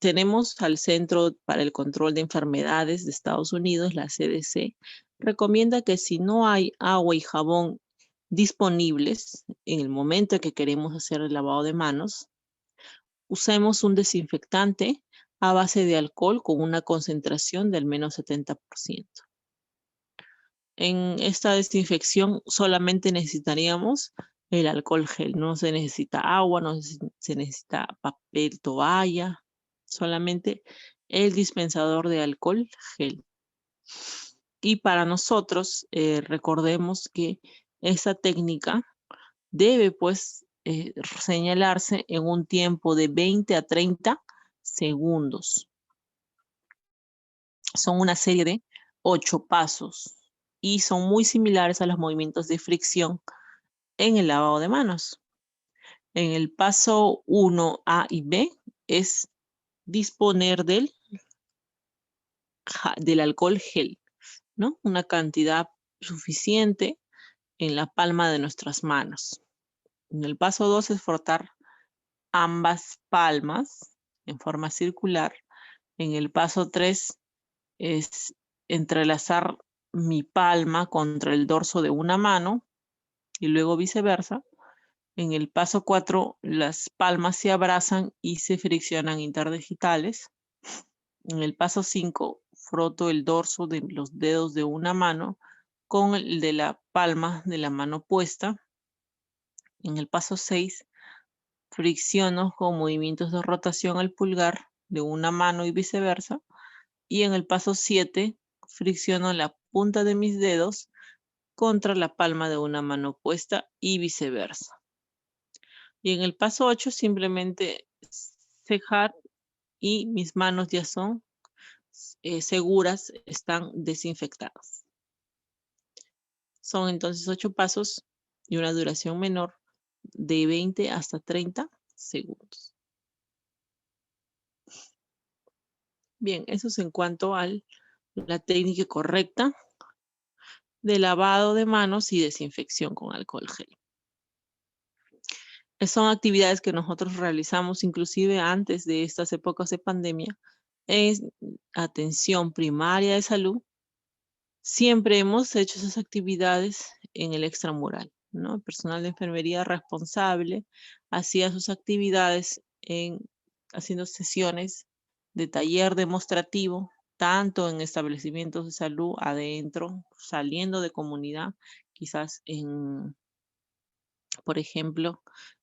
tenemos al Centro para el Control de Enfermedades de Estados Unidos, la CDC, recomienda que si no hay agua y jabón disponibles en el momento en que queremos hacer el lavado de manos, usemos un desinfectante a base de alcohol con una concentración de al menos 70%. En esta desinfección solamente necesitaríamos el alcohol gel. No se necesita agua, no se necesita papel toalla, solamente el dispensador de alcohol gel. Y para nosotros, recordemos que esta técnica debe pues señalarse en un tiempo de 20 a 30 segundos. Son una serie de 8 pasos y son muy similares a los movimientos de fricción en el lavado de manos. En el paso 1A y B es disponer del alcohol gel, ¿no? Una cantidad suficiente en la palma de nuestras manos. En el paso 2 es frotar ambas palmas en forma circular. En el paso 3 es entrelazar mi palma contra el dorso de una mano y luego viceversa. En el paso 4 las palmas se abrazan y se friccionan interdigitales. En el paso 5 froto el dorso de los dedos de una mano con el de la palma de la mano opuesta. En el paso 6 fricciono con movimientos de rotación al pulgar de una mano y viceversa. Y en el paso 7 fricciono la punta de mis dedos contra la palma de una mano opuesta y viceversa. Y en el paso 8 simplemente cejar y mis manos ya son seguras, están desinfectadas. Son entonces 8 pasos y una duración menor de 20 hasta 30 segundos. Bien, eso es en cuanto a la técnica correcta de lavado de manos y desinfección con alcohol gel. Son actividades que nosotros realizamos inclusive antes de estas épocas de pandemia en atención primaria de salud. Siempre hemos hecho esas actividades en el extramural, ¿no? El personal de enfermería responsable hacía sus actividades haciendo sesiones de taller demostrativo, tanto en establecimientos de salud adentro, saliendo de comunidad, quizás por ejemplo,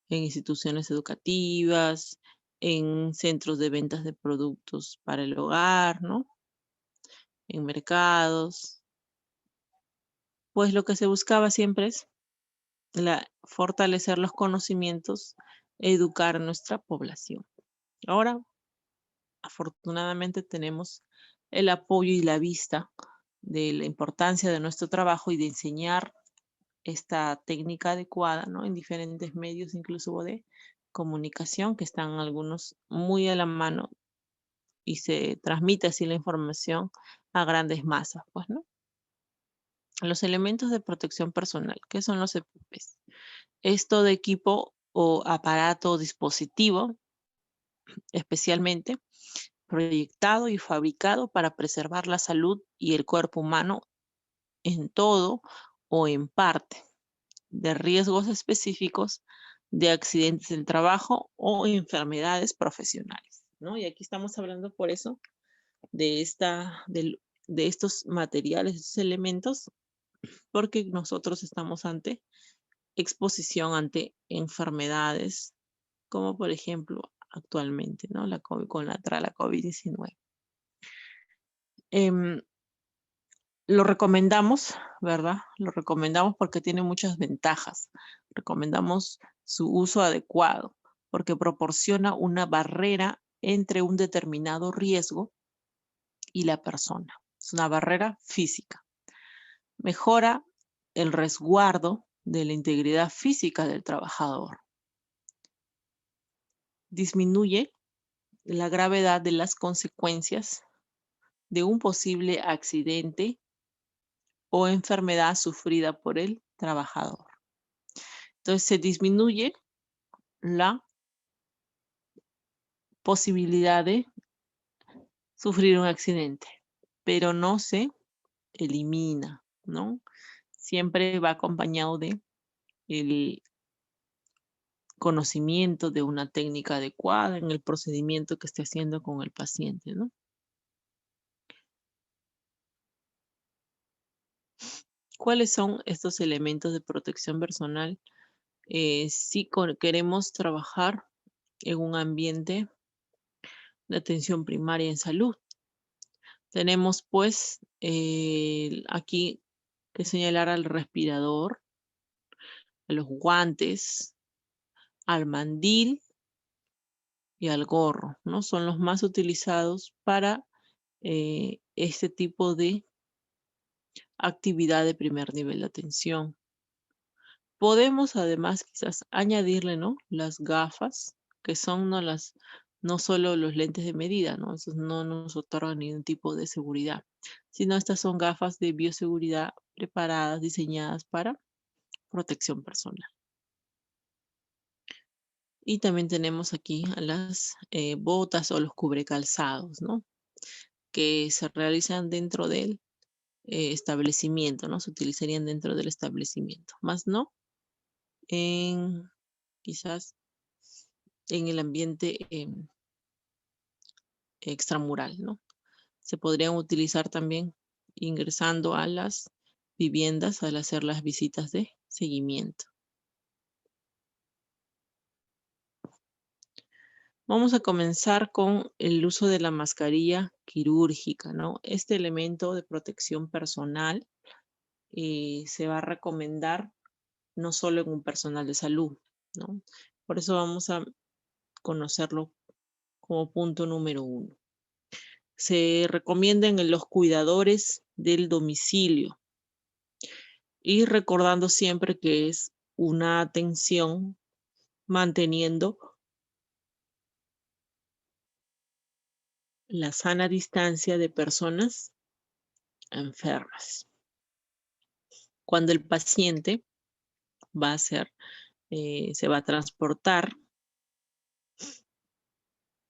en instituciones educativas, en centros de ventas de productos para el hogar, ¿no? En mercados. Pues lo que se buscaba siempre es fortalecer los conocimientos, educar a nuestra población. Ahora, afortunadamente, tenemos el apoyo y la vista de la importancia de nuestro trabajo y de enseñar esta técnica adecuada, ¿no? En diferentes medios, incluso de comunicación, que están algunos muy a la mano y se transmite así la información a grandes masas, pues, ¿no? Los elementos de protección personal. ¿Qué son los EPPs? Es todo equipo o aparato o dispositivo, especialmente proyectado y fabricado para preservar la salud y el cuerpo humano en todo o en parte de riesgos específicos de accidentes del trabajo o enfermedades profesionales, ¿no? Y aquí estamos hablando por eso de estos materiales, estos elementos, porque nosotros estamos ante exposición ante enfermedades, como por ejemplo actualmente, ¿no? La COVID-19. Lo recomendamos, ¿verdad? Lo recomendamos porque tiene muchas ventajas. Recomendamos su uso adecuado porque proporciona una barrera entre un determinado riesgo y la persona. Es una barrera física. Mejora el resguardo de la integridad física del trabajador. Disminuye la gravedad de las consecuencias de un posible accidente o enfermedad sufrida por el trabajador. Entonces se disminuye la posibilidad de sufrir un accidente, pero no se elimina, ¿no? Siempre va acompañado de el conocimiento de una técnica adecuada en el procedimiento que esté haciendo con el paciente, ¿no? ¿Cuáles son estos elementos de protección personal? Si queremos trabajar en un ambiente de atención primaria en salud, tenemos pues aquí que señalar al respirador, a los guantes, al mandil y al gorro, ¿no? Son los más utilizados para este tipo de actividad de primer nivel de atención. Podemos además quizás añadirle, ¿no? Las gafas, que son no solo los lentes de medida, ¿no? Esos no nos otorgan ningún tipo de seguridad, sino estas son gafas de bioseguridad preparadas, diseñadas para protección personal. Y también tenemos aquí a las botas o los cubrecalzados, ¿no? Que se realizan dentro del establecimiento, ¿no? Se utilizarían dentro del establecimiento, más no quizás en el ambiente extramural, ¿no? Se podrían utilizar también ingresando a las viviendas al hacer las visitas de seguimiento. Vamos a comenzar con el uso de la mascarilla quirúrgica, ¿no? Este elemento de protección personal se va a recomendar no solo en un personal de salud, ¿no? Por eso vamos a conocerlo como punto número 1. Se recomiendan en los cuidadores del domicilio y recordando siempre que es una atención manteniendo la sana distancia de personas enfermas. Cuando el paciente va a se va a transportar,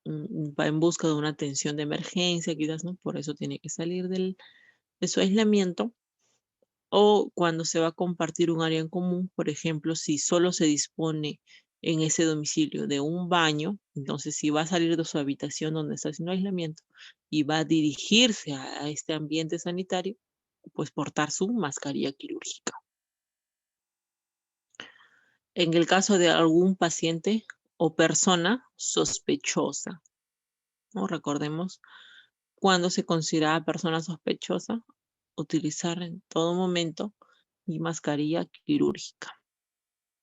va en busca de una atención de emergencia, quizás, ¿no? Por eso tiene que salir de su aislamiento. O cuando se va a compartir un área en común, por ejemplo, si solo se dispone en ese domicilio de un baño, entonces si va a salir de su habitación donde está haciendo aislamiento y va a dirigirse a este ambiente sanitario, pues portar su mascarilla quirúrgica. En el caso de algún paciente o persona sospechosa, ¿no? Recordemos, cuando se considera persona sospechosa, utilizar en todo momento mi mascarilla quirúrgica,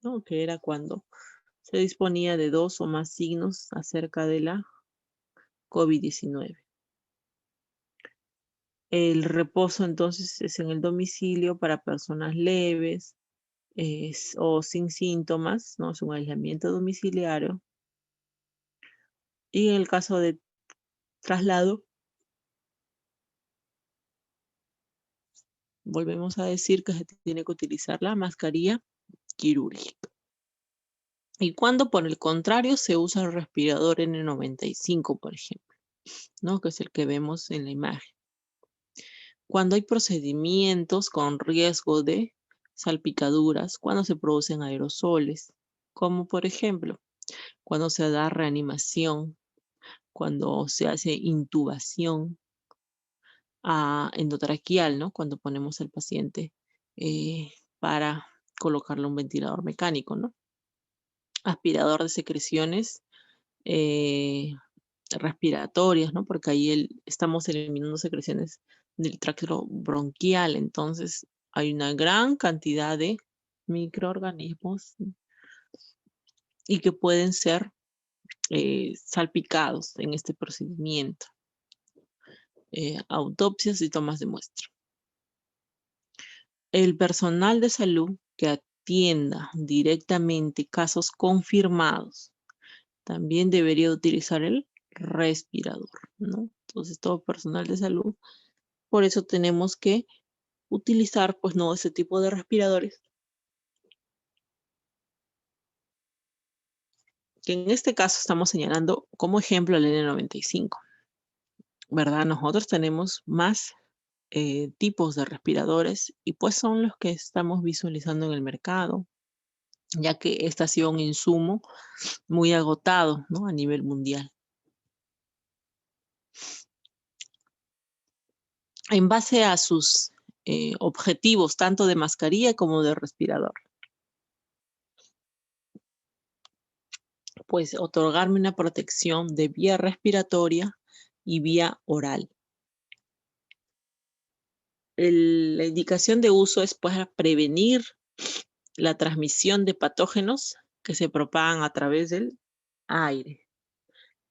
¿no? Que era cuando se disponía de 2 o más signos acerca de la COVID-19. El reposo entonces es en el domicilio para personas leves o sin síntomas, ¿no? Es un aislamiento domiciliario. Y en el caso de traslado, volvemos a decir que se tiene que utilizar la mascarilla quirúrgica. Y cuando por el contrario se usa el respirador N95, por ejemplo, ¿no? Que es el que vemos en la imagen. Cuando hay procedimientos con riesgo de salpicaduras, cuando se producen aerosoles, como por ejemplo, cuando se da reanimación, cuando se hace intubación endotraqueal, ¿no? Cuando ponemos al paciente para colocarle un ventilador mecánico, ¿no? Aspirador de secreciones respiratorias, ¿no? Porque ahí estamos eliminando secreciones del tracto bronquial, entonces hay una gran cantidad de microorganismos y que pueden ser salpicados en este procedimiento. Autopsias y tomas de muestra. El personal de salud que atienda directamente casos confirmados también debería utilizar el respirador, ¿no? Entonces, todo personal de salud, por eso tenemos que utilizar, pues, no ese tipo de respiradores, que en este caso estamos señalando como ejemplo el N95. ¿verdad? Nosotros tenemos más tipos de respiradores y pues son los que estamos visualizando en el mercado, ya que este ha sido un insumo muy agotado, ¿no? A nivel mundial. En base a sus objetivos, tanto de mascarilla como de respirador, pues otorgarme una protección de vía respiratoria y vía oral. La indicación de uso es para prevenir la transmisión de patógenos que se propagan a través del aire.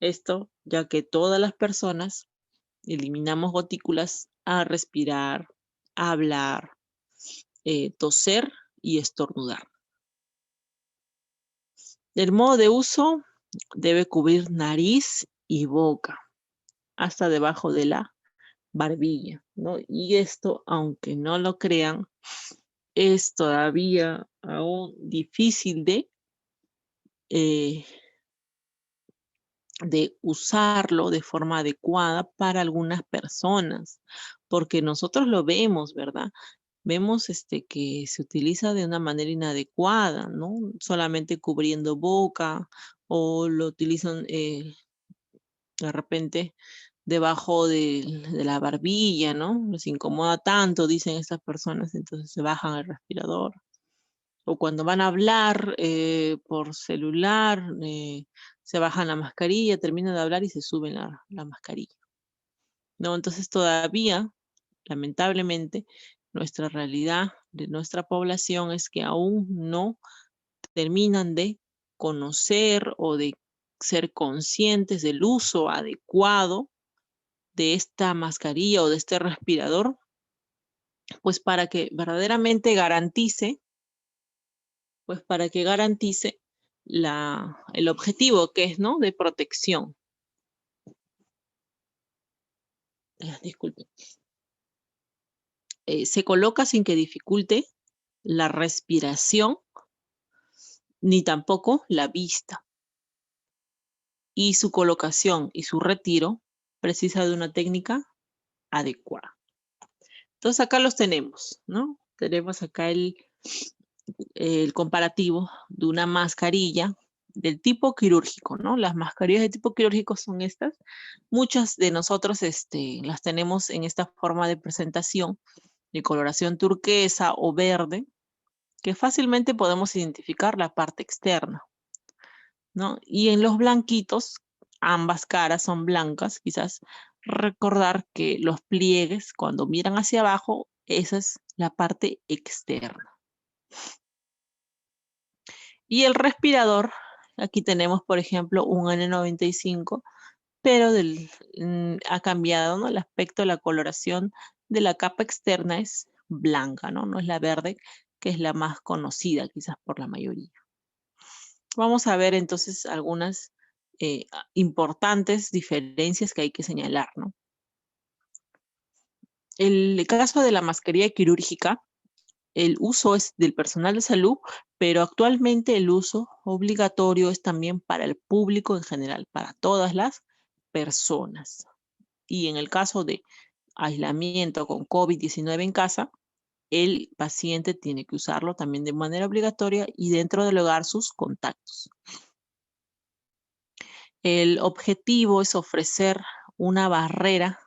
Esto ya que todas las personas eliminamos gotículas al respirar, hablar, toser y estornudar. El modo de uso debe cubrir nariz y boca hasta debajo de la barbilla, ¿no? Y esto, aunque no lo crean, es todavía aún difícil de usarlo de forma adecuada para algunas personas, porque nosotros lo vemos, ¿verdad? Vemos que se utiliza de una manera inadecuada, ¿no? Solamente cubriendo boca o lo utilizan de repente debajo de la barbilla, ¿no? Les incomoda tanto, dicen estas personas, entonces se bajan el respirador. O cuando van a hablar por celular, se bajan la mascarilla, terminan de hablar y se suben la mascarilla. ¿No? Entonces todavía, lamentablemente, nuestra realidad de nuestra población es que aún no terminan de conocer o de ser conscientes del uso adecuado de esta mascarilla o de este respirador, pues para que verdaderamente garantice, el objetivo que es, ¿no? De protección. Disculpe. Se coloca sin que dificulte la respiración ni tampoco la vista. Y su colocación y su retiro precisa de una técnica adecuada. Entonces acá los tenemos, ¿no? Tenemos acá el comparativo de una mascarilla del tipo quirúrgico, ¿no? Las mascarillas de tipo quirúrgico son estas. Muchas de nosotros las tenemos en esta forma de presentación de coloración turquesa o verde, que fácilmente podemos identificar la parte externa, ¿no? Y en los blanquitos, ambas caras son blancas, quizás recordar que los pliegues, cuando miran hacia abajo, esa es la parte externa. Y el respirador, aquí tenemos, por ejemplo, un N95, pero ha cambiado, ¿no? El aspecto, la coloración de la capa externa es blanca, ¿no? No es la verde, que es la más conocida quizás por la mayoría. Vamos a ver entonces algunas importantes diferencias que hay que señalar, ¿no? El caso de la mascarilla quirúrgica, el uso es del personal de salud, pero actualmente el uso obligatorio es también para el público en general, para todas las personas. Y en el caso de aislamiento con COVID-19 en casa, el paciente tiene que usarlo también de manera obligatoria y dentro del hogar sus contactos. El objetivo es ofrecer una barrera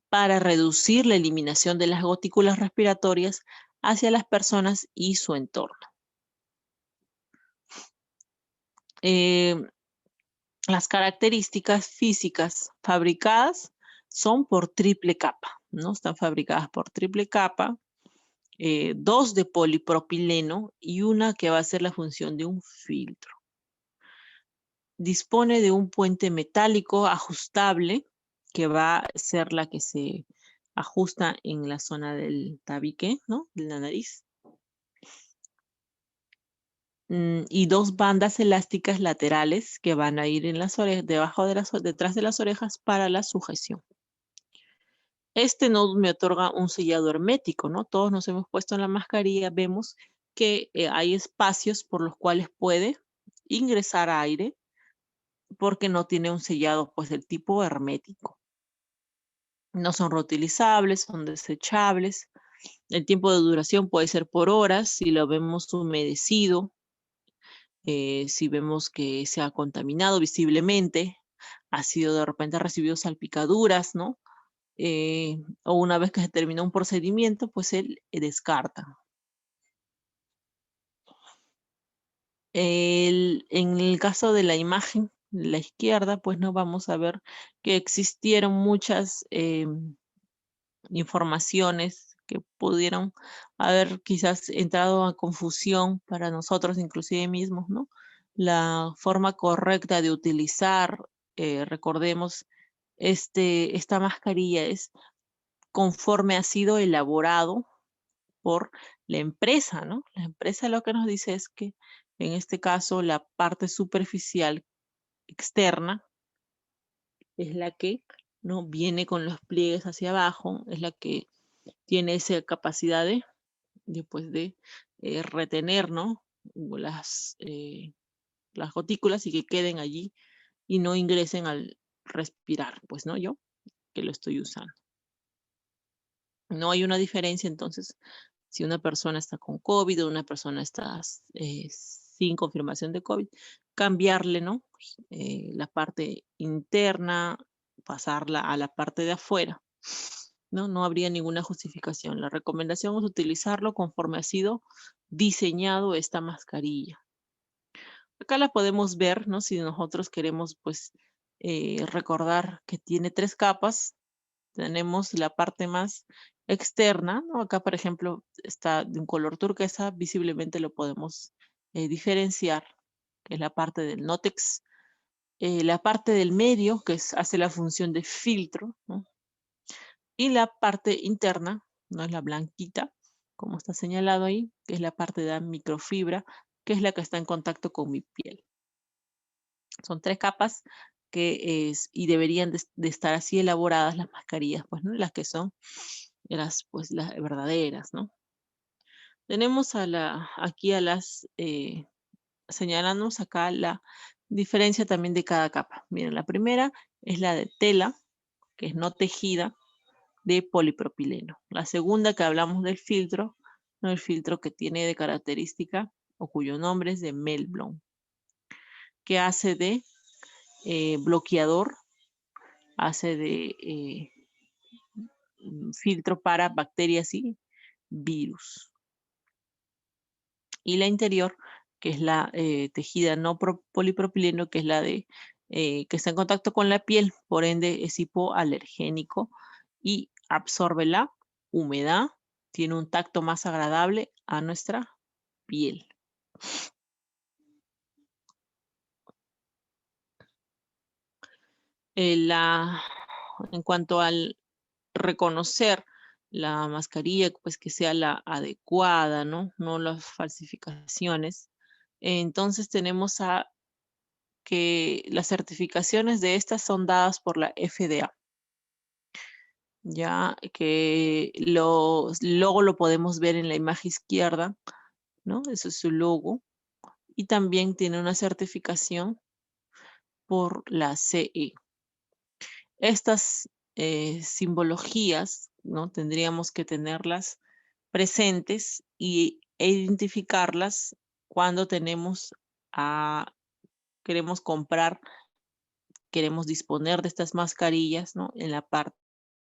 para reducir la eliminación de las gotículas respiratorias hacia las personas y su entorno. Las características físicas fabricadas son por triple capa, ¿no? Están fabricadas por triple capa, 2 de polipropileno y una que va a hacer la función de un filtro. Dispone de un puente metálico ajustable que va a ser la que se ajusta en la zona del tabique, ¿no? De la nariz. Y 2 bandas elásticas laterales que van a ir en las orejas, detrás de las orejas para la sujeción. No me otorga un sellado hermético, ¿no? Todos nos hemos puesto en la mascarilla, vemos que hay espacios por los cuales puede ingresar aire porque no tiene un sellado pues del tipo hermético. No son reutilizables, son desechables. El tiempo de duración puede ser por horas si lo vemos humedecido, si vemos que se ha contaminado visiblemente, ha sido de repente recibido salpicaduras, ¿no? O una vez que se terminó un procedimiento, pues él descarta. En el caso de la imagen, la izquierda, pues no vamos a ver que existieron muchas informaciones que pudieron haber quizás entrado a confusión para nosotros, inclusive mismos, ¿no? La forma correcta de utilizar, recordemos, esta mascarilla es conforme ha sido elaborado por la empresa, ¿no? La empresa lo que nos dice es que en este caso la parte superficial externa es la que no viene con los pliegues hacia abajo, es la que tiene esa capacidad de retener, ¿no? Las gotículas y que queden allí y no ingresen al respirar, pues no yo que lo estoy usando. No hay una diferencia entonces si una persona está con COVID o una persona está sin confirmación de COVID, cambiarle, ¿no? La parte interna, pasarla a la parte de afuera, ¿no? No habría ninguna justificación. La recomendación es utilizarlo conforme ha sido diseñado esta mascarilla. Acá la podemos ver, ¿no? Si nosotros queremos, pues, recordar que tiene 3 capas, tenemos la parte más externa, ¿no? Acá, por ejemplo, está de un color turquesa, visiblemente lo podemos diferenciar, que es la parte del nótex. La parte del medio, que hace la función de filtro, ¿no? Y la parte interna, no es la blanquita, como está señalado ahí, que es la parte de la microfibra, que es la que está en contacto con mi piel. Son 3 capas y deberían de estar así elaboradas las mascarillas, pues, ¿no? Las que son pues, las verdaderas, ¿no? Tenemos aquí señalándonos acá la diferencia también de cada capa. Miren, la primera es la de tela, que es no tejida, de polipropileno. La segunda que hablamos del filtro, ¿no? El filtro que tiene de característica o cuyo nombre es de Melblon, que hace de bloqueador, hace de filtro para bacterias y virus. Y la interior, que es la tejida no polipropileno, que es la de que está en contacto con la piel, por ende es hipoalergénico y absorbe la humedad, tiene un tacto más agradable a nuestra piel. En cuanto al reconocer la mascarilla, pues que sea la adecuada, ¿no? No las falsificaciones. Entonces tenemos que las certificaciones de estas son dadas por la FDA. Ya que logo lo podemos ver en la imagen izquierda, ¿no? Eso es su logo. Y también tiene una certificación por la CE. Estas simbologías, ¿no? Tendríamos que tenerlas presentes e identificarlas cuando queremos comprar, queremos disponer de estas mascarillas, ¿no? En la parte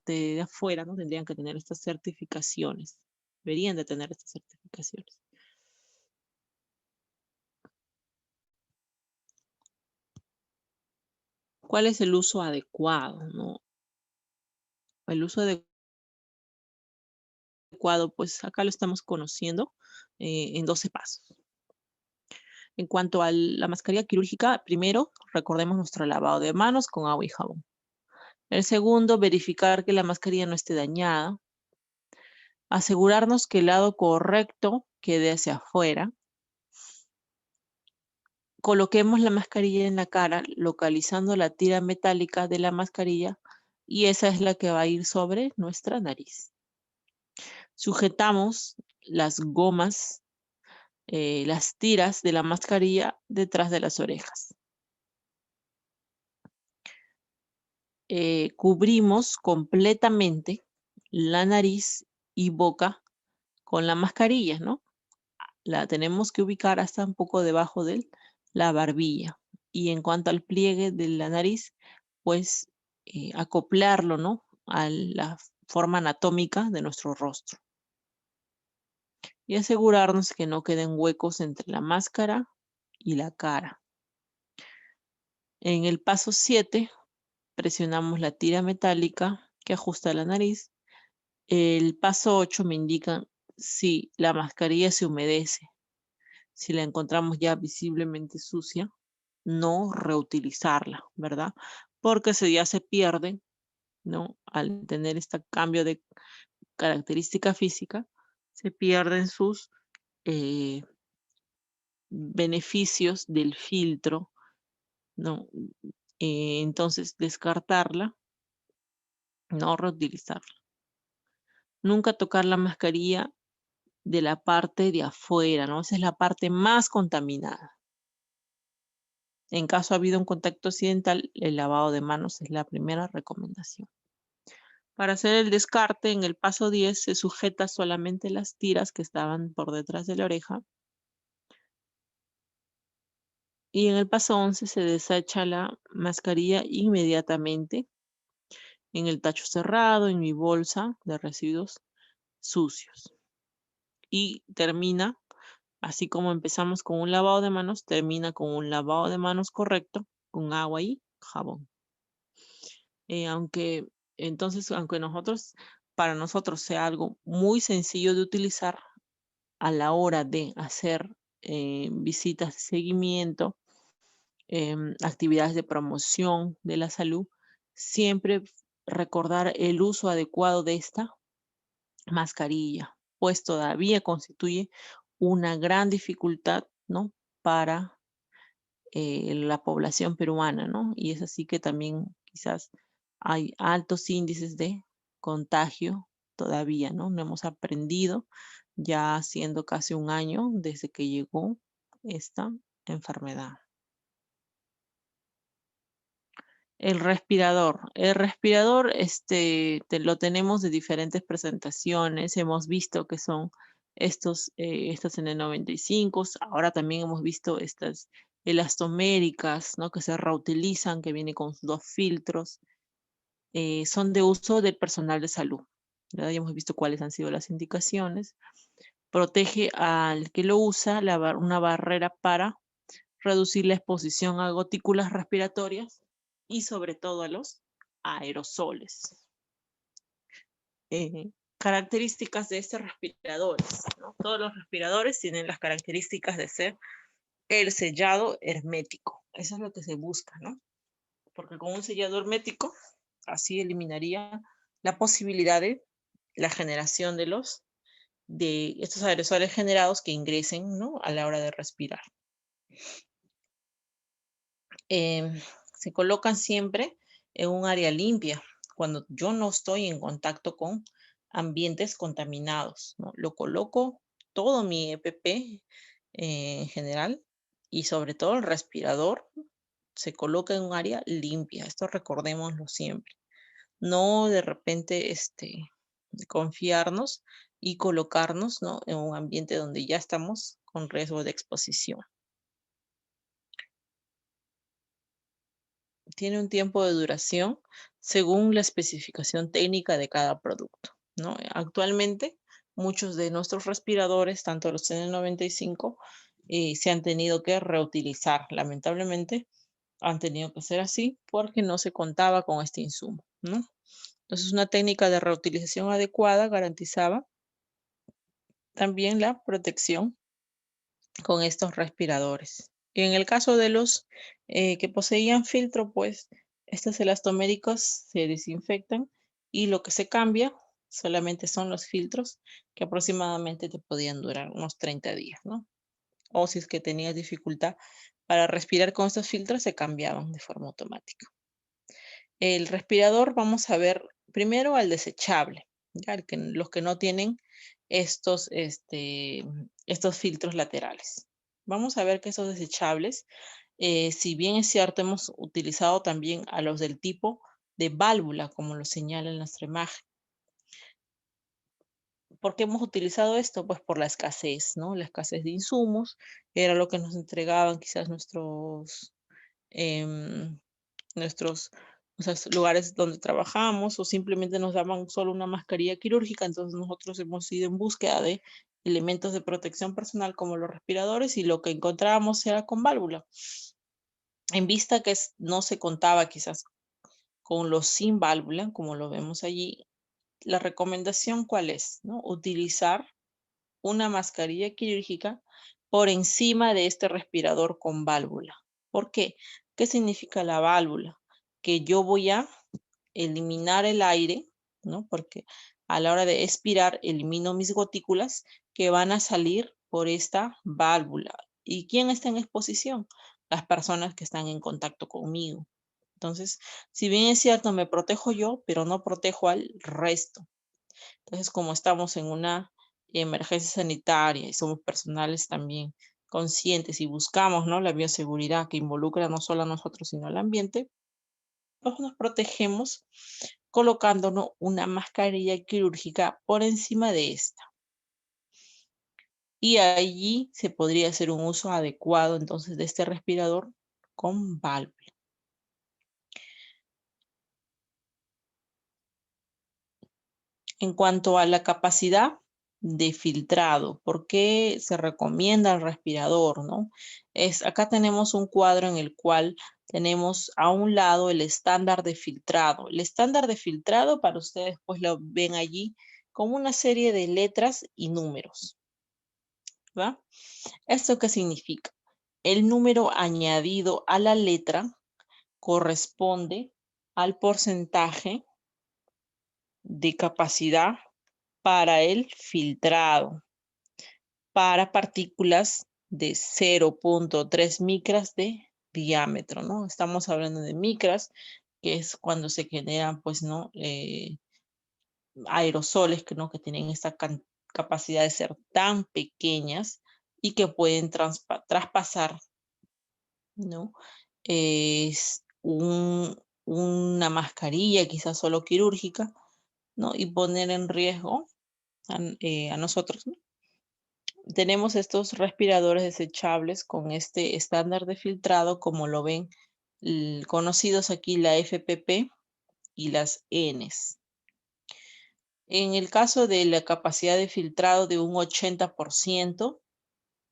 de afuera, ¿no? Tendrían que tener estas certificaciones. Deberían de tener estas certificaciones. ¿Cuál es el uso adecuado, no? El uso adecuado, pues acá lo estamos conociendo en 12 pasos. En cuanto a la mascarilla quirúrgica, primero, recordemos nuestro lavado de manos con agua y jabón. El segundo, verificar que la mascarilla no esté dañada. Asegurarnos que el lado correcto quede hacia afuera. Coloquemos la mascarilla en la cara, localizando la tira metálica de la mascarilla, y esa es la que va a ir sobre nuestra nariz. Sujetamos las gomas, las tiras de la mascarilla detrás de las orejas. cubrimos completamente la nariz y boca con la mascarilla, ¿no? La tenemos que ubicar hasta un poco debajo de la barbilla. Y en cuanto al pliegue de la nariz, pues acoplarlo, ¿no? A la forma anatómica de nuestro rostro. Y asegurarnos que no queden huecos entre la máscara y la cara. En el paso 7, presionamos la tira metálica que ajusta la nariz. El paso 8 me indica si la mascarilla se humedece. Si la encontramos ya visiblemente sucia, no reutilizarla, ¿verdad? Porque ya se pierde, ¿no? Al tener este cambio de característica física, se pierden sus eh, beneficios del filtro, ¿no? Entonces, descartarla, no reutilizarla. Nunca tocar la mascarilla de la parte de afuera, ¿no? Esa es la parte más contaminada. En caso ha habido un contacto accidental, el lavado de manos es la primera recomendación. Para hacer el descarte, en el paso 10 se sujeta solamente las tiras que estaban por detrás de la oreja. Y en el paso 11 se desecha la mascarilla inmediatamente en el tacho cerrado, en mi bolsa de residuos sucios. Y termina, así como empezamos con un lavado de manos, termina con un lavado de manos correcto, con agua y jabón. Aunque para nosotros sea algo muy sencillo de utilizar a la hora de hacer visitas de seguimiento, actividades de promoción de la salud, siempre recordar el uso adecuado de esta mascarilla, pues todavía constituye una gran dificultad, ¿no? Para la población peruana, ¿no? Y es así que también quizás hay altos índices de contagio todavía, ¿no? No hemos aprendido, ya siendo casi un año desde que llegó esta enfermedad. El respirador. El respirador lo tenemos de diferentes presentaciones. Hemos visto que son estas N95. Ahora también hemos visto estas elastoméricas, ¿no? Que se reutilizan, que vienen con 2 filtros. Son de uso del personal de salud, ¿verdad? Ya hemos visto cuáles han sido las indicaciones. Protege al que lo usa una barrera para reducir la exposición a gotículas respiratorias y sobre todo a los aerosoles. Características de estos respiradores, ¿no? Todos los respiradores tienen las características de ser el sellado hermético. Eso es lo que se busca, ¿no? Porque con un sellado hermético, así eliminaría la posibilidad de la generación de estos aerosoles generados que ingresen, ¿no? A la hora de respirar. Se colocan siempre en un área limpia, cuando yo no estoy en contacto con ambientes contaminados, ¿no? Lo coloco todo mi EPP en general y sobre todo el respirador se coloca en un área limpia. Esto recordémoslo siempre. No de repente confiarnos y colocarnos, ¿no? En un ambiente donde ya estamos con riesgo de exposición. Tiene un tiempo de duración según la especificación técnica de cada producto, ¿no? Actualmente, muchos de nuestros respiradores, tanto los N95, se han tenido que reutilizar. Lamentablemente, han tenido que ser así porque no se contaba con este insumo, ¿no? Entonces, una técnica de reutilización adecuada garantizaba también la protección con estos respiradores. Y en el caso de los que poseían filtro, pues estos elastoméricos se desinfectan y lo que se cambia solamente son los filtros que aproximadamente te podían durar unos 30 días, ¿no? O si es que tenías dificultad para respirar con estos filtros, se cambiaban de forma automática. El respirador, vamos a ver primero al desechable, ¿ya? Los que no tienen estos filtros laterales. Vamos a ver que esos desechables, si bien es cierto, hemos utilizado también a los del tipo de válvula, como lo señala en nuestra imagen. ¿Por qué hemos utilizado esto? Pues por la escasez, ¿no? La escasez de insumos, era lo que nos entregaban quizás em, nuestros o sea, lugares donde trabajamos, o simplemente nos daban solo una mascarilla quirúrgica. Entonces nosotros hemos ido en búsqueda de elementos de protección personal como los respiradores, y lo que encontrábamos era con válvula. En vista que no se contaba quizás con los sin válvula, como lo vemos allí, la recomendación ¿cuál es? ¿No? Utilizar una mascarilla quirúrgica por encima de este respirador con válvula. ¿Por qué? ¿Qué significa la válvula? Que yo voy a eliminar el aire, ¿no? Porque a la hora de expirar elimino mis gotículas que van a salir por esta válvula. ¿Y quién está en exposición? Las personas que están en contacto conmigo. Entonces, si bien es cierto, me protejo yo, pero no protejo al resto. Entonces, como estamos en una emergencia sanitaria y somos personales también conscientes y buscamos, ¿no?, la bioseguridad que involucra no solo a nosotros, sino al ambiente, pues nos protegemos colocándonos una mascarilla quirúrgica por encima de esta. Y allí se podría hacer un uso adecuado entonces de este respirador con válvula. En cuanto a la capacidad de filtrado, ¿por qué se recomienda el respirador, no? Acá tenemos un cuadro en el cual tenemos a un lado el estándar de filtrado. El estándar de filtrado, para ustedes pues lo ven allí como una serie de letras y números, ¿va? ¿Esto qué significa? El número añadido a la letra corresponde al porcentaje de capacidad para el filtrado para partículas de 0.3 micras de diámetro, ¿no? Estamos hablando de micras, que es cuando se generan, pues, ¿no?, aerosoles que tienen esta capacidad de ser tan pequeñas y que pueden traspasar, ¿no? Es una mascarilla, quizás solo quirúrgica, ¿no? Y poner en riesgo a nosotros, ¿no? Tenemos estos respiradores desechables con este estándar de filtrado, como lo ven, conocidos aquí la FPP y las Ns. En el caso de la capacidad de filtrado de un 80%,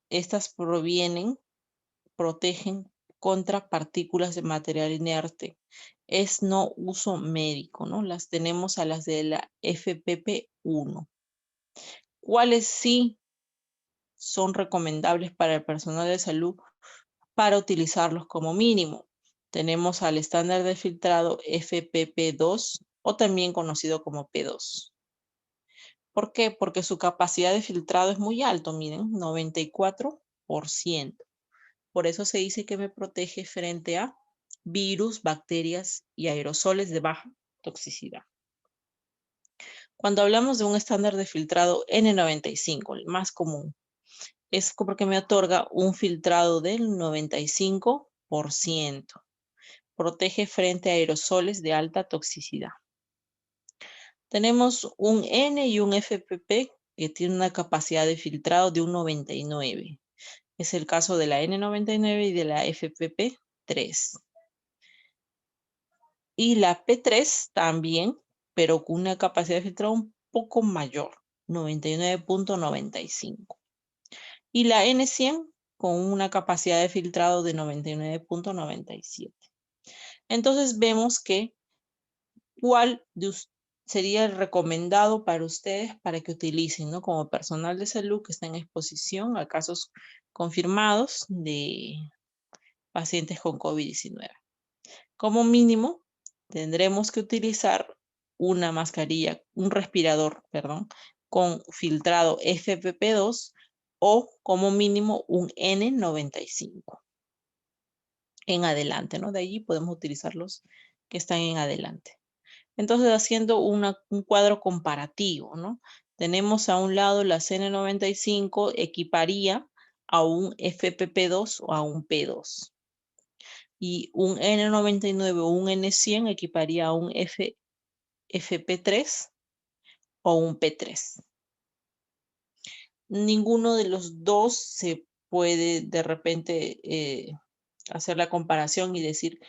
estas protegen contra partículas de material inerte. Es no uso médico, ¿no? Las tenemos a las de la FPP1. ¿Cuáles sí son recomendables para el personal de salud para utilizarlos como mínimo? Tenemos al estándar de filtrado FPP2, o también conocido como P2. ¿Por qué? Porque su capacidad de filtrado es muy alto, miren, 94%. Por eso se dice que me protege frente a virus, bacterias y aerosoles de baja toxicidad. Cuando hablamos de un estándar de filtrado N95, el más común, es porque me otorga un filtrado del 95%. Protege frente a aerosoles de alta toxicidad. Tenemos un N y un FPP que tiene una capacidad de filtrado de un 99%. Es el caso de la N99 y de la FPP3. Y la P3 también, pero con una capacidad de filtrado un poco mayor, 99.95. Y la N100 con una capacidad de filtrado de 99.97. Entonces vemos que cuál sería el recomendado para ustedes para que utilicen, ¿no?, como personal de salud que está en exposición a casos confirmados de pacientes con COVID-19. Como mínimo, tendremos que utilizar una mascarilla, un respirador, perdón, con filtrado FPP2 o como mínimo un N95 en adelante, ¿no? De allí podemos utilizar los que están en adelante. Entonces, haciendo un cuadro comparativo, ¿no? Tenemos a un lado la N95, equiparía a un FPP2 o a un P2. y un N99 o un N100 equiparía a un FP3 o un P3. Ninguno de los dos se puede de repente hacer la comparación y decir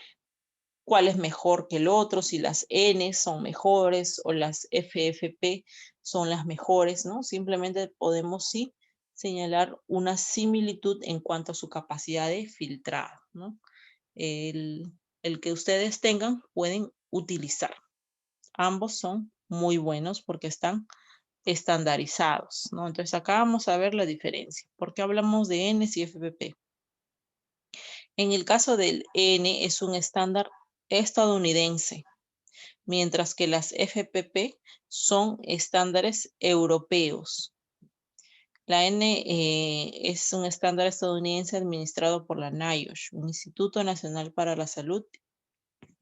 cuál es mejor que el otro, si las N son mejores o las FFP son las mejores, ¿no? Simplemente podemos sí señalar una similitud en cuanto a su capacidad de filtrado, ¿no? El que ustedes tengan pueden utilizar. Ambos son muy buenos porque están estandarizados, ¿no? Entonces acá vamos a ver la diferencia. ¿Por qué hablamos de N y FPP? En el caso del N es un estándar estadounidense, mientras que las FPP son estándares europeos. La N es un estándar estadounidense administrado por la NIOSH, un Instituto Nacional para la Salud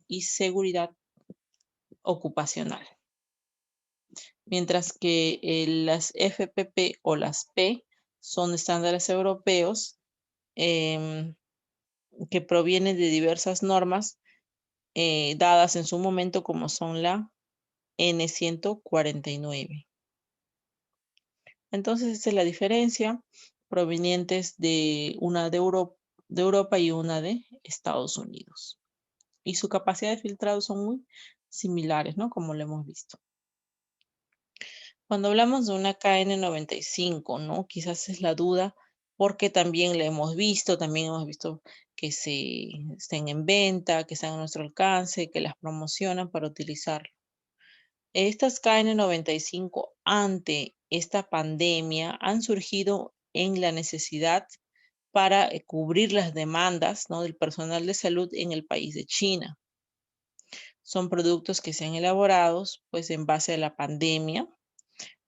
y Seguridad Ocupacional. Mientras que las FPP o las P son estándares europeos que provienen de diversas normas dadas en su momento como son la N149. Entonces esta es la diferencia provenientes de una de Europa y una de Estados Unidos. Y su capacidad de filtrado son muy similares, ¿no? Como lo hemos visto. Cuando hablamos de una KN95, ¿no? Quizás es la duda porque también la hemos visto, que estén en venta, que están a nuestro alcance, que las promocionan para utilizarlo. Estas KN95 ante esta pandemia han surgido en la necesidad para cubrir las demandas, ¿no? del personal de salud en el país de China. Son productos que se han elaborado pues en base a la pandemia.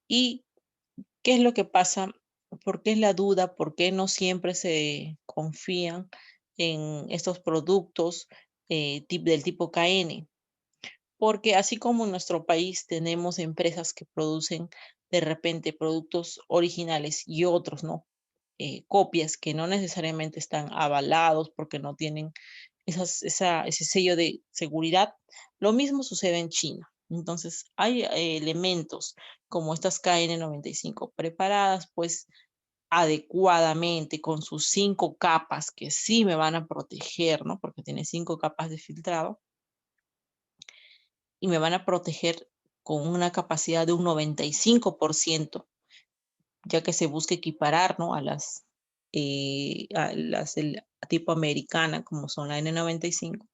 ¿Y qué es lo que pasa? ¿Por qué es la duda? ¿Por qué no siempre se confían en estos productos del tipo KN? Porque así como en nuestro país tenemos empresas que producen de repente productos originales y otros, ¿no? Copias que no necesariamente están avalados porque no tienen ese sello de seguridad. Lo mismo sucede en China. Entonces, hay elementos como estas KN95 preparadas, pues, adecuadamente con sus 5 capas que sí me van a proteger, ¿no? Porque tiene 5 capas de filtrado y me van a proteger con una capacidad de un 95%, ya que se busca equiparar, ¿no? a las tipo americana, como son la N95.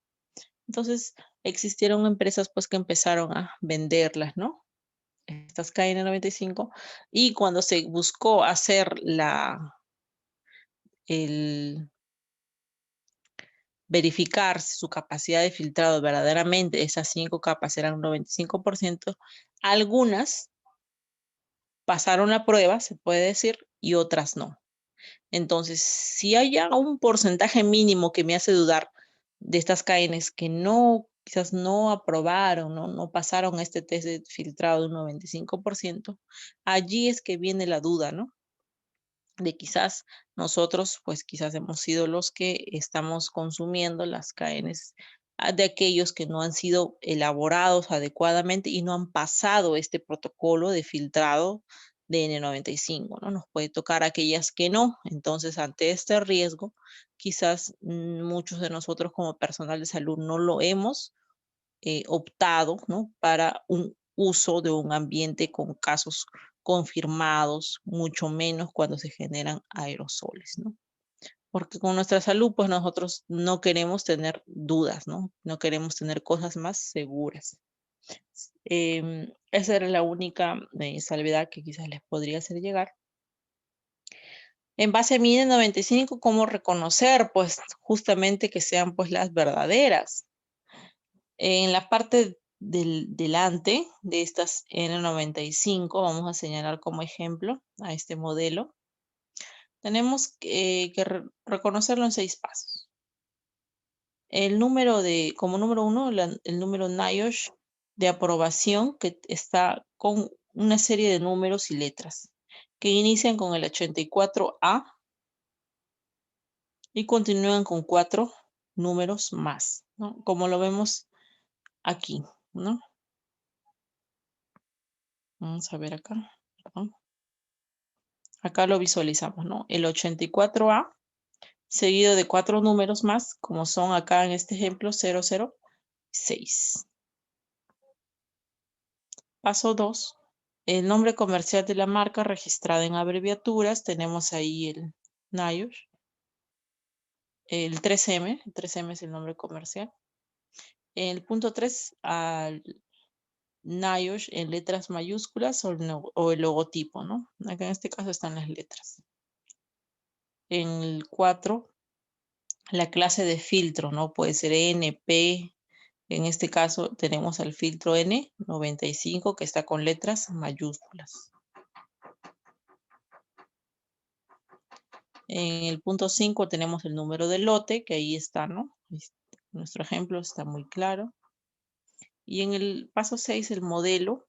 Entonces, existieron empresas pues que empezaron a venderlas, ¿no? Estas KN95. Y cuando se buscó hacer verificar si su capacidad de filtrado verdaderamente, esas 5 capas eran un 95%, algunas pasaron la prueba, se puede decir, y otras no. Entonces, si hay ya un porcentaje mínimo que me hace dudar de estas KNs que no, quizás no aprobaron, no pasaron este test de filtrado de un 95%, allí es que viene la duda, ¿no? De quizás nosotros, pues quizás hemos sido los que estamos consumiendo las KNs de aquellos que no han sido elaborados adecuadamente y no han pasado este protocolo de filtrado de N95, ¿no? Nos puede tocar aquellas que no. Entonces, ante este riesgo, quizás muchos de nosotros como personal de salud no lo hemos optado, ¿no? para un uso de un ambiente con casos confirmados, mucho menos cuando se generan aerosoles, ¿no? Porque con nuestra salud, pues nosotros no queremos tener dudas, ¿no? No queremos tener cosas más seguras. Esa era la única salvedad que quizás les podría hacer llegar. En base a mi N95, ¿cómo reconocer? Pues justamente que sean pues las verdaderas. En la parte del delante de estas N95, vamos a señalar como ejemplo a este modelo. Tenemos que reconocerlo en 6 pasos. Como número 1, el número NIOSH de aprobación, que está con una serie de números y letras, que inician con el 84A y continúan con 4 números más, ¿no? Como lo vemos aquí, ¿no? Vamos a ver acá, perdón. Acá lo visualizamos, ¿no? El 84A seguido de 4 números más, como son acá en este ejemplo 006. Paso 2. El nombre comercial de la marca registrada en abreviaturas. Tenemos ahí el NIOSH. El 3M. El 3M es el nombre comercial. El punto 3, al NIOSH en letras mayúsculas o el logotipo, ¿no? Acá en este caso están las letras. En el 4, la clase de filtro, ¿no? Puede ser N, P. En este caso tenemos el filtro N95 que está con letras mayúsculas. En el punto 5 tenemos el número de lote, que ahí está, ¿no? Nuestro ejemplo está muy claro. Y en el paso 6, el modelo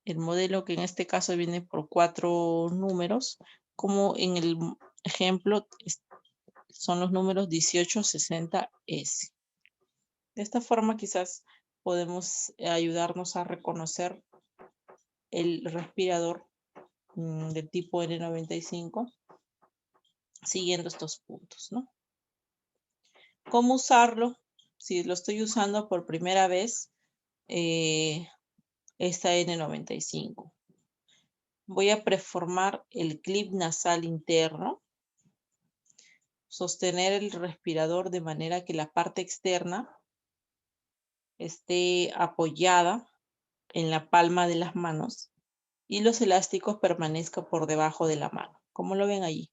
que en este caso viene por 4 números, como en el ejemplo son los números 1860S. De esta forma quizás podemos ayudarnos a reconocer el respirador del tipo N95 siguiendo estos puntos, ¿no? ¿Cómo usarlo? Si lo estoy usando por primera vez, esta N95. Voy a preformar el clip nasal interno, sostener el respirador de manera que la parte externa esté apoyada en la palma de las manos y los elásticos permanezcan por debajo de la mano, como lo ven allí.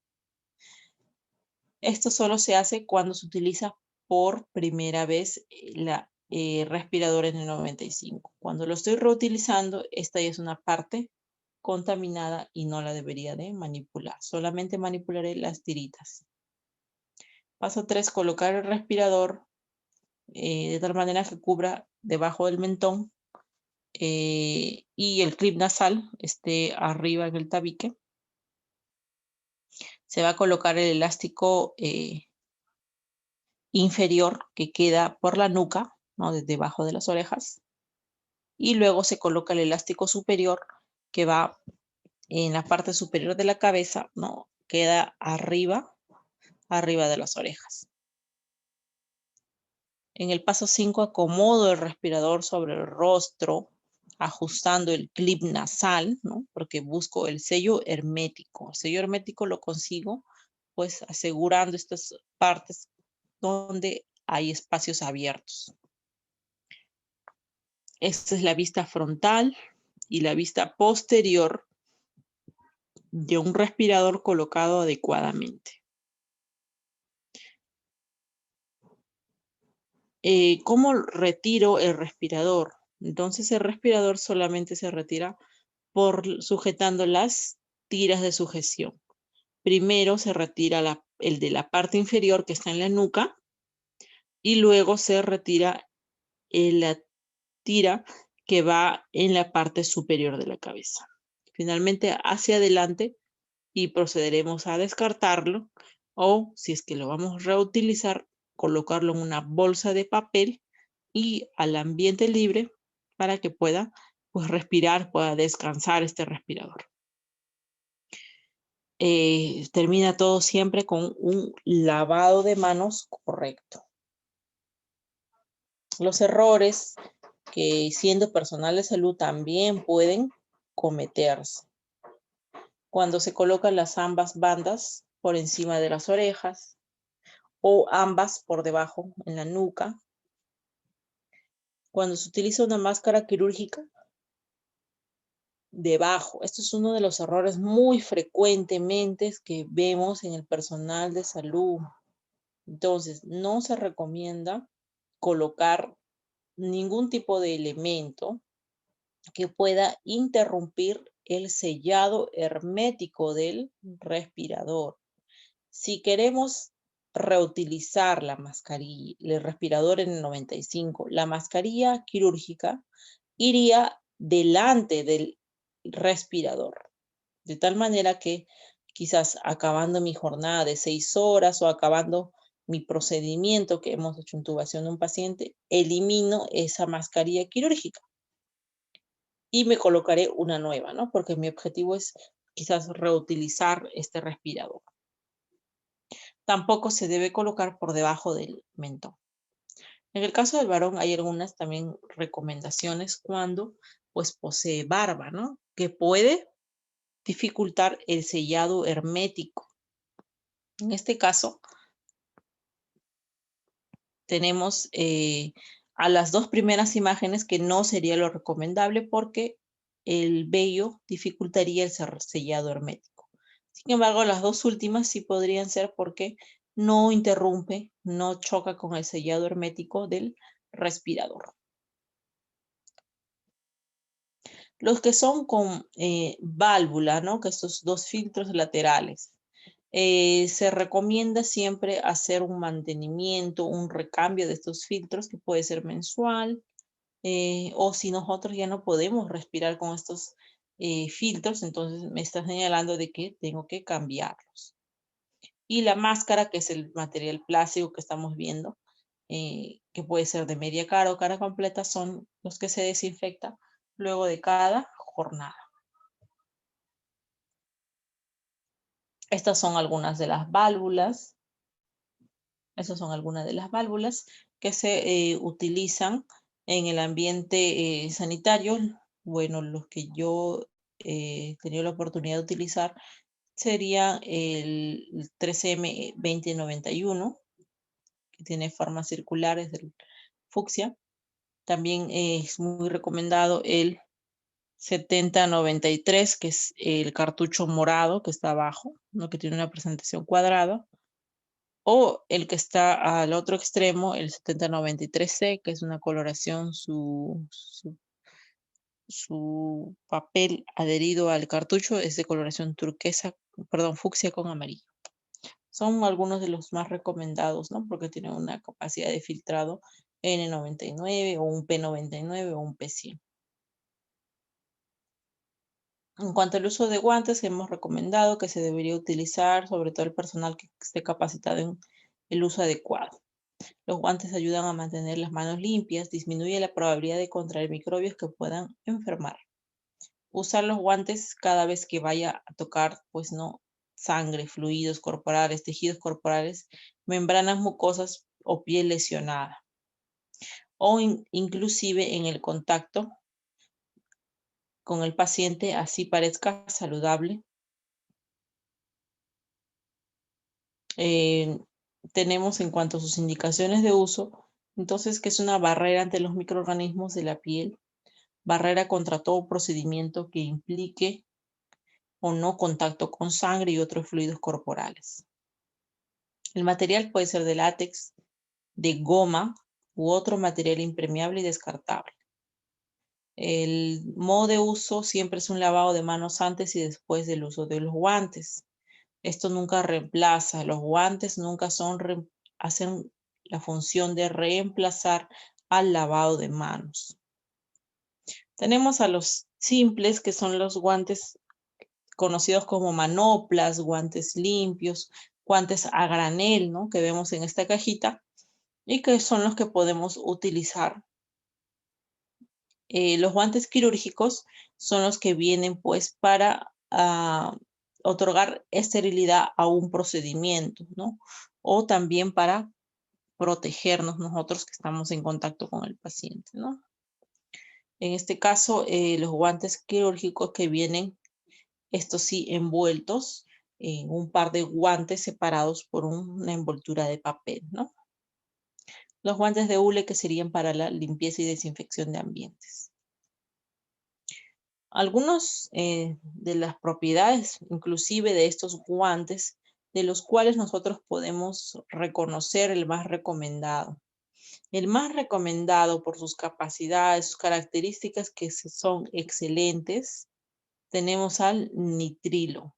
Esto solo se hace cuando se utiliza por primera vez la respirador N95. Cuando lo estoy reutilizando, esta ya es una parte contaminada y no la debería de manipular. Solamente manipularé las tiritas. Paso 3, colocar el respirador de tal manera que cubra debajo del mentón y el clip nasal esté arriba en el tabique. Se va a colocar el elástico inferior que queda por la nuca, ¿no? Desde debajo de las orejas. Y luego se coloca el elástico superior que va en la parte superior de la cabeza, ¿no? Queda arriba de las orejas. En el paso 5 acomodo el respirador sobre el rostro, ajustando el clip nasal, ¿no? Porque busco el sello hermético. El sello hermético lo consigo pues asegurando estas partes donde hay espacios abiertos. Esta es la vista frontal y la vista posterior de un respirador colocado adecuadamente. ¿Cómo retiro el respirador? Entonces el respirador solamente se retira sujetando las tiras de sujeción. Primero se retira el de la parte inferior que está en la nuca y luego se retira la tira que va en la parte superior de la cabeza. Finalmente hacia adelante y procederemos a descartarlo o si es que lo vamos a reutilizar, colocarlo en una bolsa de papel y al ambiente libre para que pueda pues respirar, pueda descansar este respirador. Termina todo siempre con un lavado de manos correcto. Los errores que siendo personal de salud también pueden cometerse. Cuando se colocan las ambas bandas por encima de las orejas o ambas por debajo en la nuca. Cuando se utiliza una máscara quirúrgica debajo. Esto es uno de los errores muy frecuentemente que vemos en el personal de salud. Entonces, no se recomienda colocar ningún tipo de elemento que pueda interrumpir el sellado hermético del respirador. Si queremos reutilizar la mascarilla, el respirador N95, la mascarilla quirúrgica iría delante del respirador. De tal manera que quizás acabando mi jornada de 6 horas o acabando mi procedimiento que hemos hecho intubación de un paciente, elimino esa mascarilla quirúrgica y me colocaré una nueva, ¿no? Porque mi objetivo es quizás reutilizar este respirador. Tampoco se debe colocar por debajo del mentón. En el caso del varón hay algunas también recomendaciones cuando pues posee barba, ¿no? Que puede dificultar el sellado hermético. En este caso tenemos a las dos primeras imágenes que no sería lo recomendable porque el vello dificultaría el sellado hermético. Sin embargo, las dos últimas sí podrían ser porque no interrumpe, no choca con el sellado hermético del respirador. Los que son con válvula, ¿no? Que estos dos filtros laterales. Se recomienda siempre hacer un mantenimiento, un recambio de estos filtros que puede ser mensual, o si nosotros ya no podemos respirar con estos filtros, entonces me está señalando de que tengo que cambiarlos. Y la máscara, que es el material plástico que estamos viendo, que puede ser de media cara o cara completa, son los que se desinfectan luego de cada jornada. Estas son algunas de las válvulas. Esas son algunas de las válvulas que se utilizan en el ambiente sanitario. Bueno, los que yo he tenido la oportunidad de utilizar sería el 3M2091, que tiene formas circulares del fucsia. También es muy recomendado el 7093, que es el cartucho morado que está abajo, ¿no? Que tiene una presentación cuadrada. O el que está al otro extremo, el 7093C, que es una coloración, su papel adherido al cartucho es de coloración turquesa, perdón, fucsia con amarillo. Son algunos de los más recomendados, ¿no? Porque tienen una capacidad de filtrado N99 o un P99 o un P100. En cuanto al uso de guantes, hemos recomendado que se debería utilizar, sobre todo el personal que esté capacitado en el uso adecuado. Los guantes ayudan a mantener las manos limpias, disminuye la probabilidad de contraer microbios que puedan enfermar. Usar los guantes cada vez que vaya a tocar, pues no, sangre, fluidos corporales, tejidos corporales, membranas mucosas o piel lesionada. O inclusive en el contacto con el paciente, así parezca saludable. Tenemos en cuanto a sus indicaciones de uso, entonces que es una barrera ante los microorganismos de la piel, barrera contra todo procedimiento que implique o no contacto con sangre y otros fluidos corporales. El material puede ser de látex, de goma u otro material impermeable y descartable. El modo de uso siempre es un lavado de manos antes y después del uso de los guantes. Esto nunca reemplaza, los guantes nunca hacen la función de reemplazar al lavado de manos. Tenemos a los simples, que son los guantes conocidos como manoplas, guantes limpios, guantes a granel, ¿no? Que vemos en esta cajita y que son los que podemos utilizar. Los guantes quirúrgicos son los que vienen pues para otorgar esterilidad a un procedimiento, ¿no? O también para protegernos nosotros que estamos en contacto con el paciente, ¿no? En este caso, los guantes quirúrgicos que vienen, estos sí, envueltos en un par de guantes separados por una envoltura de papel, ¿no? Los guantes de hule que serían para la limpieza y desinfección de ambientes. Algunos de las propiedades, inclusive de estos guantes, de los cuales nosotros podemos reconocer el más recomendado. El más recomendado por sus capacidades, sus características que son excelentes, tenemos al nitrilo.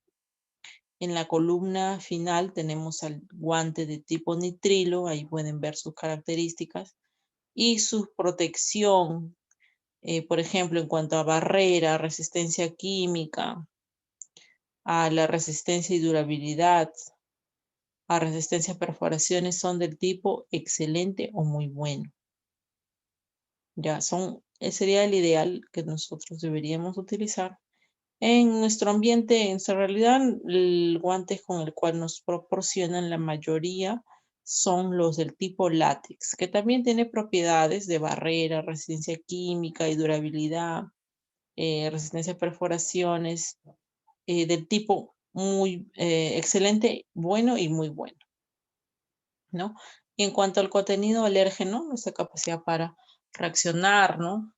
En la columna final tenemos al guante de tipo nitrilo, ahí pueden ver sus características y su protección, por ejemplo, en cuanto a barrera, resistencia química, a la resistencia y durabilidad, a resistencia a perforaciones son del tipo excelente o muy bueno. Ya sería el ideal que nosotros deberíamos utilizar. En nuestro ambiente, en realidad, el guante con el cual nos proporcionan la mayoría son los del tipo látex, que también tiene propiedades de barrera, resistencia química y durabilidad, resistencia a perforaciones, del tipo muy excelente, bueno y muy bueno, ¿no? Y en cuanto al contenido alérgeno, nuestra capacidad para reaccionar, ¿no?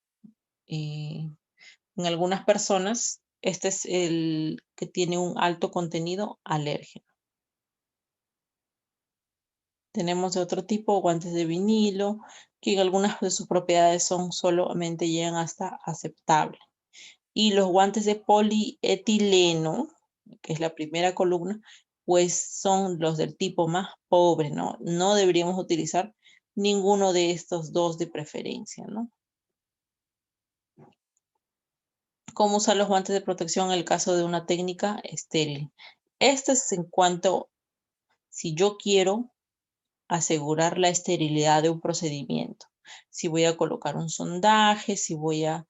En algunas personas, este es el que tiene un alto contenido alérgeno. Tenemos de otro tipo guantes de vinilo, que en algunas de sus propiedades solamente llegan hasta aceptable. Y los guantes de polietileno, que es la primera columna, pues son los del tipo más pobre, ¿no? No deberíamos utilizar ninguno de estos dos de preferencia, ¿no? ¿Cómo usar los guantes de protección en el caso de una técnica estéril? Este es en cuanto si yo quiero asegurar la esterilidad de un procedimiento. Si voy a colocar un sondaje, si voy a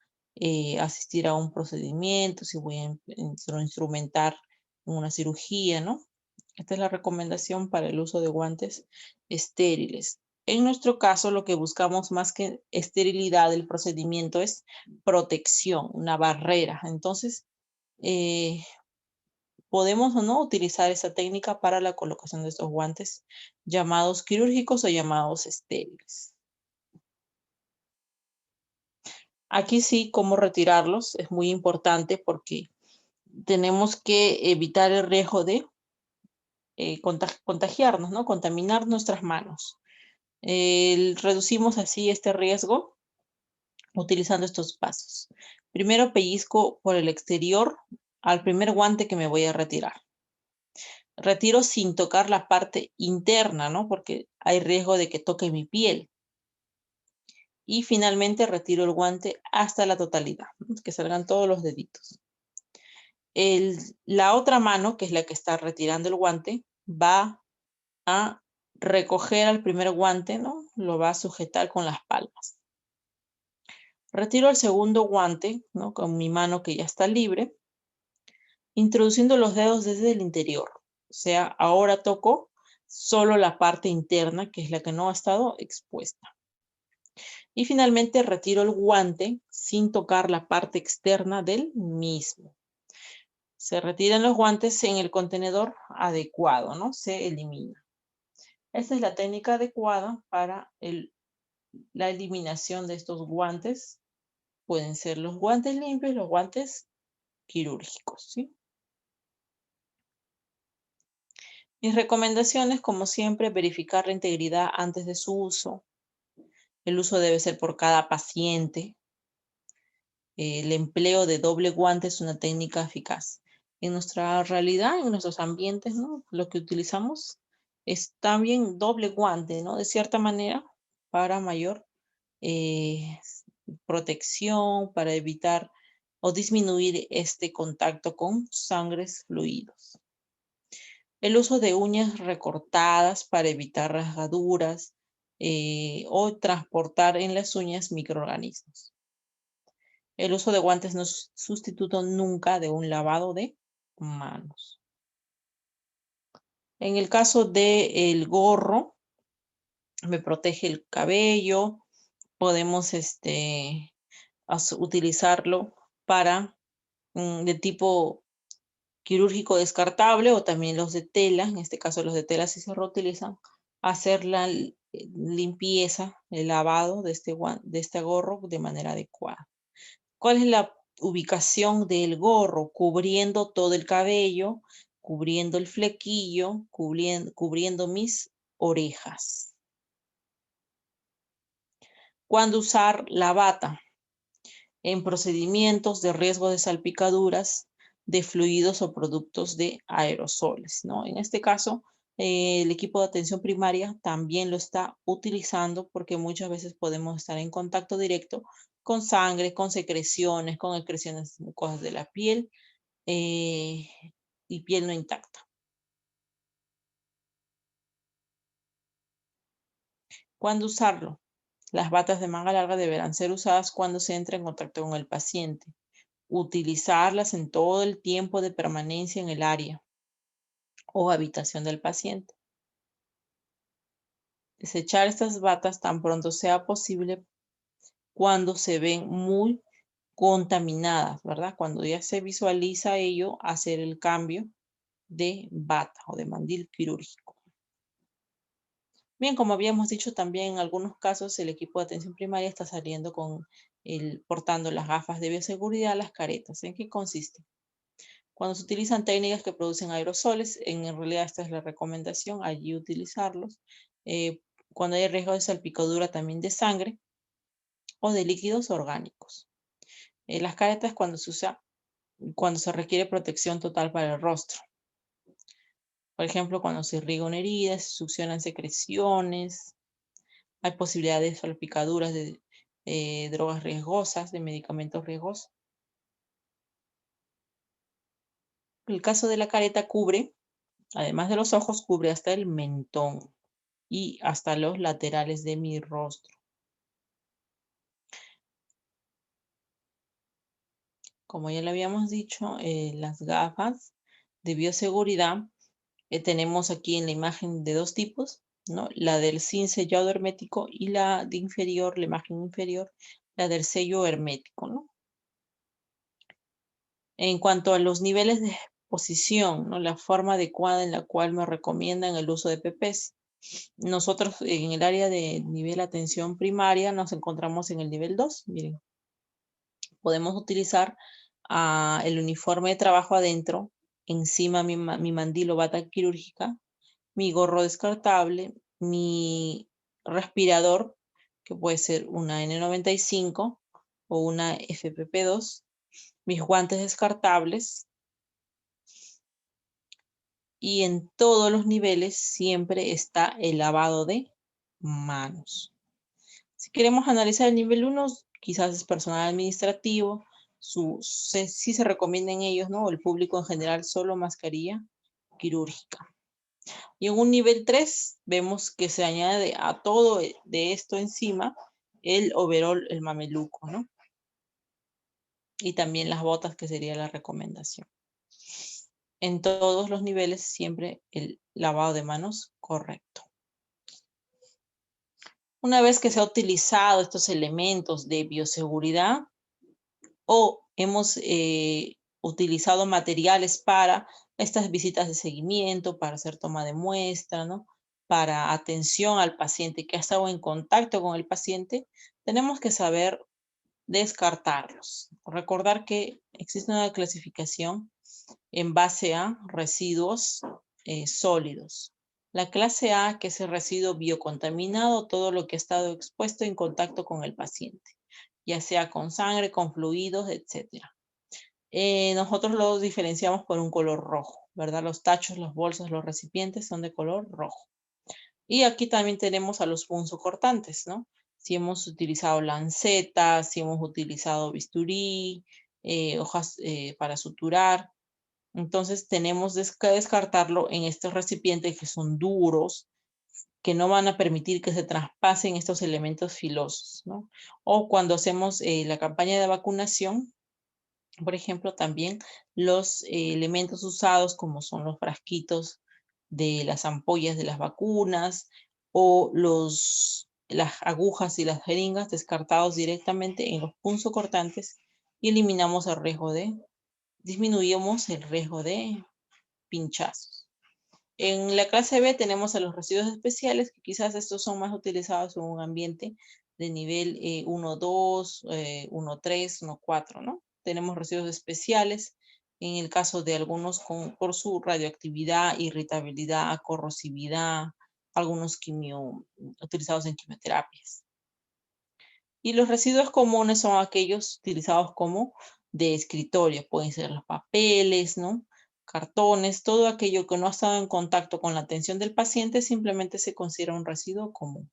asistir a un procedimiento, si voy a instrumentar una cirugía, ¿no? Esta es la recomendación para el uso de guantes estériles. En nuestro caso, lo que buscamos más que esterilidad del procedimiento es protección, una barrera. Entonces, podemos o no utilizar esa técnica para la colocación de estos guantes llamados quirúrgicos o llamados estériles. Aquí sí, cómo retirarlos es muy importante porque tenemos que evitar el riesgo de contagiarnos, ¿no? Contaminar nuestras manos. Reducimos así este riesgo utilizando estos pasos. Primero pellizco por el exterior al primer guante que me voy a retirar. Retiro sin tocar la parte interna, ¿no? Porque hay riesgo de que toque mi piel. Y finalmente retiro el guante hasta la totalidad, ¿no? Que salgan todos los deditos. La otra mano, que es la que está retirando el guante, va a recoger al primer guante, ¿no? Lo va a sujetar con las palmas. Retiro el segundo guante, ¿no? Con mi mano que ya está libre, introduciendo los dedos desde el interior. O sea, ahora toco solo la parte interna, que es la que no ha estado expuesta. Y finalmente retiro el guante sin tocar la parte externa del mismo. Se retiran los guantes en el contenedor adecuado, ¿no? Se elimina. Esta es la técnica adecuada para la eliminación de estos guantes. Pueden ser los guantes limpios, los guantes quirúrgicos, ¿sí? Mis recomendaciones, como siempre, verificar la integridad antes de su uso. El uso debe ser por cada paciente. El empleo de doble guante es una técnica eficaz. En nuestra realidad, en nuestros ambientes, ¿no? Lo que utilizamos es también doble guante, ¿no? De cierta manera, para mayor eh, protección, para evitar o disminuir este contacto con sangres fluidos. El uso de uñas recortadas para evitar rasgaduras o transportar en las uñas microorganismos. El uso de guantes no es sustituto nunca de un lavado de manos. En el caso del gorro, me protege el cabello. Podemos utilizarlo para de tipo quirúrgico descartable o también los de tela. En este caso los de tela sí se reutilizan. Hacer la limpieza, el lavado de este gorro de manera adecuada. ¿Cuál es la ubicación del gorro? Cubriendo todo el cabello, cubriendo el flequillo, cubriendo mis orejas. ¿Cuándo usar la bata? En procedimientos de riesgo de salpicaduras de fluidos o productos de aerosoles, ¿no? En este caso, el equipo de atención primaria también lo está utilizando porque muchas veces podemos estar en contacto directo con sangre, con secreciones, con excreciones mucosas de la piel y piel no intacta. ¿Cuándo usarlo? Las batas de manga larga deberán ser usadas cuando se entre en contacto con el paciente. Utilizarlas en todo el tiempo de permanencia en el área o habitación del paciente. Desechar estas batas tan pronto sea posible cuando se ven muy contaminadas, ¿verdad? Cuando ya se visualiza ello, hacer el cambio de bata o de mandil quirúrgico. Bien, como habíamos dicho también en algunos casos el equipo de atención primaria está saliendo portando las gafas de bioseguridad, las caretas. ¿En qué consiste? Cuando se utilizan técnicas que producen aerosoles, en realidad esta es la recomendación, allí utilizarlos. Cuando hay riesgo de salpicadura también de sangre o de líquidos orgánicos. Las caretas cuando se requiere protección total para el rostro. Por ejemplo, cuando se irriga una herida, se succionan secreciones, hay posibilidad de salpicaduras de drogas riesgosas, de medicamentos riesgosos. El caso de la careta cubre, además de los ojos, cubre hasta el mentón y hasta los laterales de mi rostro. Como ya le habíamos dicho, las gafas de bioseguridad tenemos aquí en la imagen de dos tipos, ¿no? La del sin sellado hermético y la de inferior, la imagen inferior, la del sello hermético, ¿no? En cuanto a los niveles de exposición, ¿no? La forma adecuada en la cual me recomiendan el uso de PPs. Nosotros en el área de nivel atención primaria nos encontramos en el nivel 2. Miren, podemos utilizar el uniforme de trabajo adentro, encima mi mandil o bata quirúrgica, mi gorro descartable, mi respirador, que puede ser una N95 o una FPP2, mis guantes descartables, y en todos los niveles siempre está el lavado de manos. Si queremos analizar el nivel 1, quizás es personal administrativo, sí se recomienda en ellos, ¿no? El público en general solo mascarilla quirúrgica. Y en un nivel 3 vemos que se añade a todo de esto encima el overol, el mameluco, ¿no? Y también las botas, que sería la recomendación. En todos los niveles siempre el lavado de manos correcto. Una vez que se ha utilizado estos elementos de bioseguridad o hemos utilizado materiales para estas visitas de seguimiento, para hacer toma de muestra, ¿no? Para atención al paciente que ha estado en contacto con el paciente, tenemos que saber descartarlos. Recordar que existe una clasificación en base a residuos sólidos. La clase A, que es el residuo biocontaminado, todo lo que ha estado expuesto en contacto con el paciente, ya sea con sangre, con fluidos, etc. Nosotros los diferenciamos por un color rojo, ¿verdad? Los tachos, los bolsos, los recipientes son de color rojo. Y aquí también tenemos a los punzocortantes, ¿no? Si hemos utilizado lancetas, si hemos utilizado bisturí, hojas para suturar. Entonces tenemos que descartarlo en estos recipientes que son duros, que no van a permitir que se traspasen estos elementos filosos, ¿no? O cuando hacemos la campaña de vacunación, por ejemplo, también los elementos usados como son los frasquitos de las ampollas de las vacunas o las agujas y las jeringas descartados directamente en los punzocortantes y disminuimos el riesgo de pinchazos. En la clase B tenemos a los residuos especiales, que quizás estos son más utilizados en un ambiente de nivel 1-2, 1-3, 1-4, ¿no? Tenemos residuos especiales, en el caso de algunos por su radioactividad, irritabilidad, corrosividad, algunos utilizados en quimioterapias. Y los residuos comunes son aquellos utilizados como de escritorio, pueden ser los papeles, ¿no? Cartones, todo aquello que no ha estado en contacto con la atención del paciente simplemente se considera un residuo común.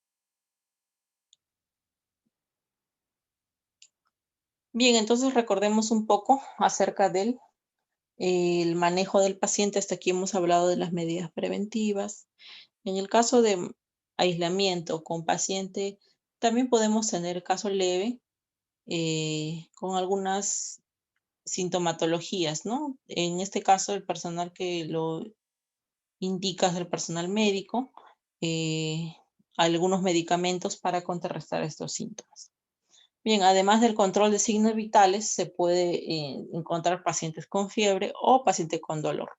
Bien, entonces recordemos un poco acerca del el manejo del paciente. Hasta aquí hemos hablado de las medidas preventivas. En el caso de aislamiento con paciente, también podemos tener caso leve con algunas sintomatologías, ¿no? En este caso, el personal que lo indica es el personal médico, eh, algunos medicamentos para contrarrestar estos síntomas. Bien, además del control de signos vitales, se puede encontrar pacientes con fiebre o pacientes con dolor.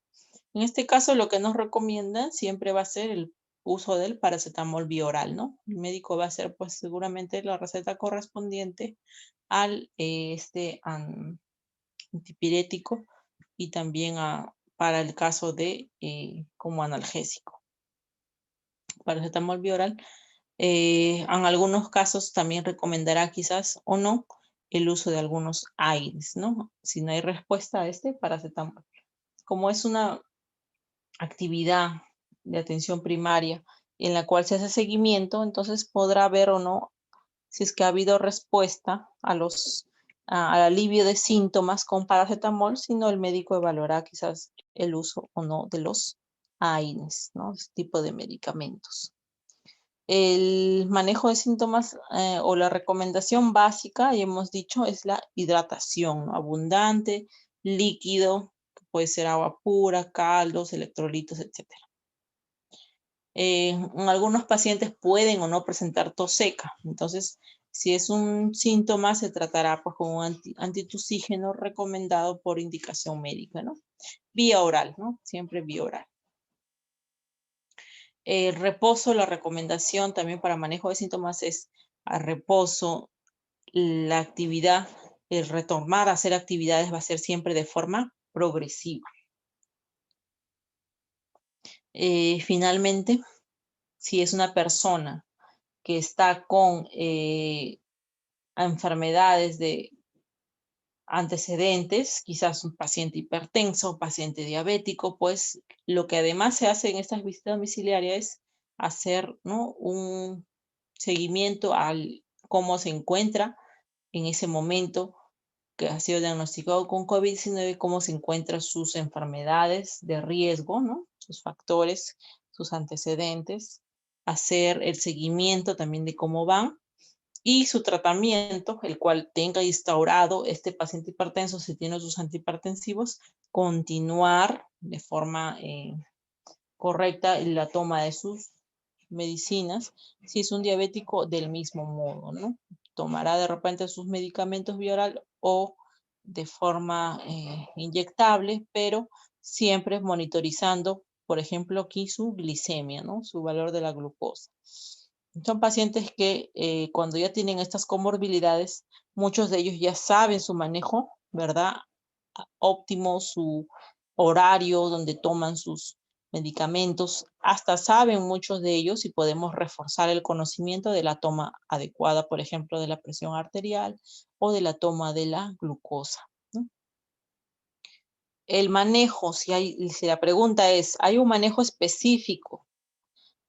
En este caso, lo que nos recomiendan siempre va a ser el uso del paracetamol bioral, ¿no? El médico va a hacer, pues, seguramente la receta correspondiente al antipirético y también para el caso de como analgésico. Paracetamol bioral. En algunos casos también recomendará quizás o no el uso de algunos aires, ¿no? Si no hay respuesta a este paracetamol. Como es una actividad de atención primaria en la cual se hace seguimiento, entonces podrá ver o no si es que ha habido respuesta al alivio de síntomas con paracetamol, si no el médico evaluará quizás el uso o no de los AINES, ¿no? Este tipo de medicamentos. El manejo de síntomas o la recomendación básica, ya hemos dicho, es la hidratación, ¿no? Abundante, líquido, que puede ser agua pura, caldos, electrolitos, etc. En algunos pacientes pueden o no presentar tos seca, entonces si es un síntoma se tratará pues, con un antitusígeno recomendado por indicación médica, ¿no? Vía oral, ¿no? Siempre vía oral. El reposo, la recomendación también para manejo de síntomas es a reposo, la actividad, el retomar a hacer actividades va a ser siempre de forma progresiva. Finalmente, si es una persona que está con enfermedades de antecedentes, quizás un paciente hipertenso, paciente diabético, pues lo que además se hace en estas visitas domiciliarias es hacer, ¿no? Un seguimiento al cómo se encuentra en ese momento que ha sido diagnosticado con COVID-19, cómo se encuentran sus enfermedades de riesgo, ¿no? Sus factores, sus antecedentes, hacer el seguimiento también de cómo van y su tratamiento, el cual tenga instaurado este paciente hipertenso, si tiene sus antihipertensivos, continuar de forma correcta en la toma de sus medicinas. Si es un diabético, del mismo modo, ¿no? Tomará de repente sus medicamentos vía oral o de forma inyectable, pero siempre monitorizando, por ejemplo, aquí su glicemia, ¿no? Su valor de la glucosa. Son pacientes que cuando ya tienen estas comorbilidades, muchos de ellos ya saben su manejo, ¿verdad? Óptimo, su horario donde toman sus medicamentos, hasta saben muchos de ellos y podemos reforzar el conocimiento de la toma adecuada, por ejemplo, de la presión arterial o de la toma de la glucosa, ¿no? El manejo, si la pregunta es, ¿hay un manejo específico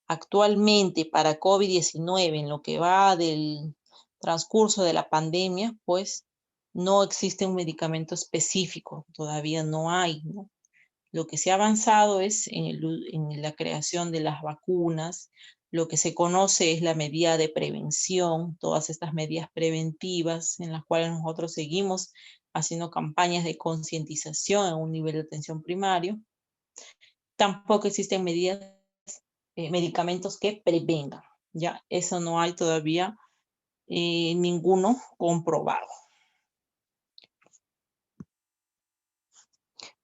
actualmente para COVID-19 en lo que va del transcurso de la pandemia? Pues no existe un medicamento específico, todavía no hay, ¿no? Lo que se ha avanzado es en la creación de las vacunas, lo que se conoce es la medida de prevención, todas estas medidas preventivas en las cuales nosotros seguimos haciendo campañas de concientización a un nivel de atención primario. Tampoco existen medicamentos que prevengan, ya eso no hay todavía ninguno comprobado.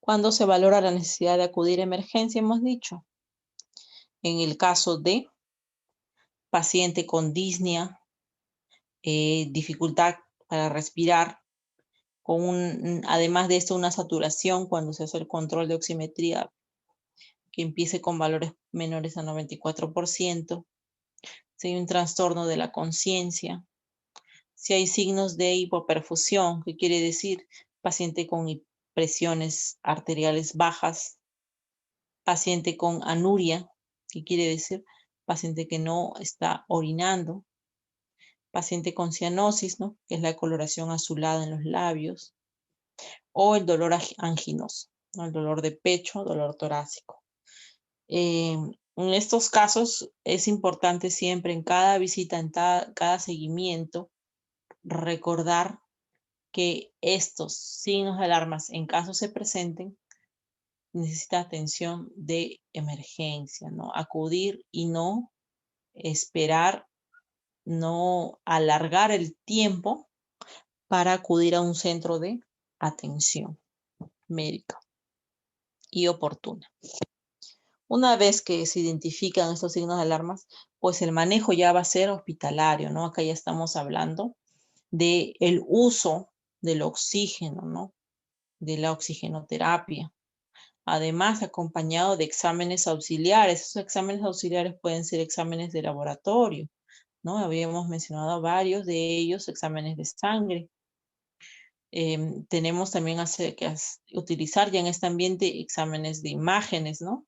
¿Cuándo se valora la necesidad de acudir a emergencia? Hemos dicho, en el caso de paciente con disnea, dificultad para respirar, además de esto una saturación cuando se hace el control de oximetría que empiece con valores menores a 94%, si hay un trastorno de la conciencia, si hay signos de hipoperfusión, que quiere decir paciente con presiones arteriales bajas, paciente con anuria, que quiere decir paciente que no está orinando, paciente con cianosis, ¿no? Que es la coloración azulada en los labios, o el dolor anginoso, ¿no? El dolor de pecho, dolor torácico. En estos casos es importante siempre en cada visita, en cada seguimiento, recordar que estos signos de alarmas, en caso se presenten, necesita atención de emergencia, ¿no? Acudir y no esperar, no alargar el tiempo para acudir a un centro de atención médica y oportuna. Una vez que se identifican estos signos de alarmas, pues el manejo ya va a ser hospitalario, ¿no? Acá ya estamos hablando de el uso del oxígeno, ¿no? De la oxigenoterapia. Además, acompañado de exámenes auxiliares. Esos exámenes auxiliares pueden ser exámenes de laboratorio, ¿no? Habíamos mencionado varios de ellos, exámenes de sangre. Tenemos también que utilizar ya en este ambiente exámenes de imágenes, ¿no?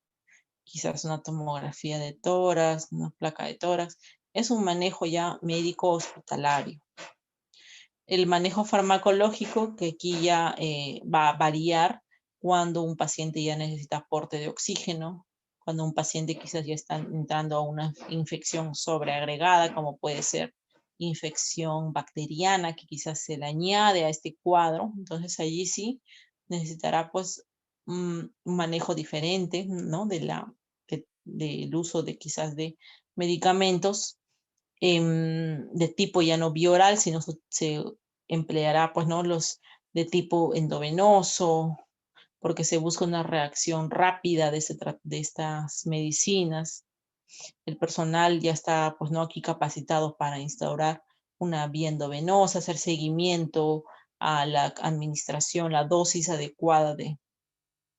Quizás una tomografía de tórax, una placa de tórax. Es un manejo ya médico hospitalario. El manejo farmacológico, que aquí ya va a variar cuando un paciente ya necesita aporte de oxígeno, cuando un paciente quizás ya está entrando a una infección sobreagregada, como puede ser infección bacteriana, que quizás se le añade a este cuadro. Entonces allí sí necesitará pues un manejo diferente, ¿no? Del uso de quizás de medicamentos de tipo ya no bioral, sino se empleará pues no los de tipo endovenoso, porque se busca una reacción rápida de estas medicinas. El personal ya está pues no aquí capacitado para instaurar una vía endovenosa, hacer seguimiento a la administración, la dosis adecuada de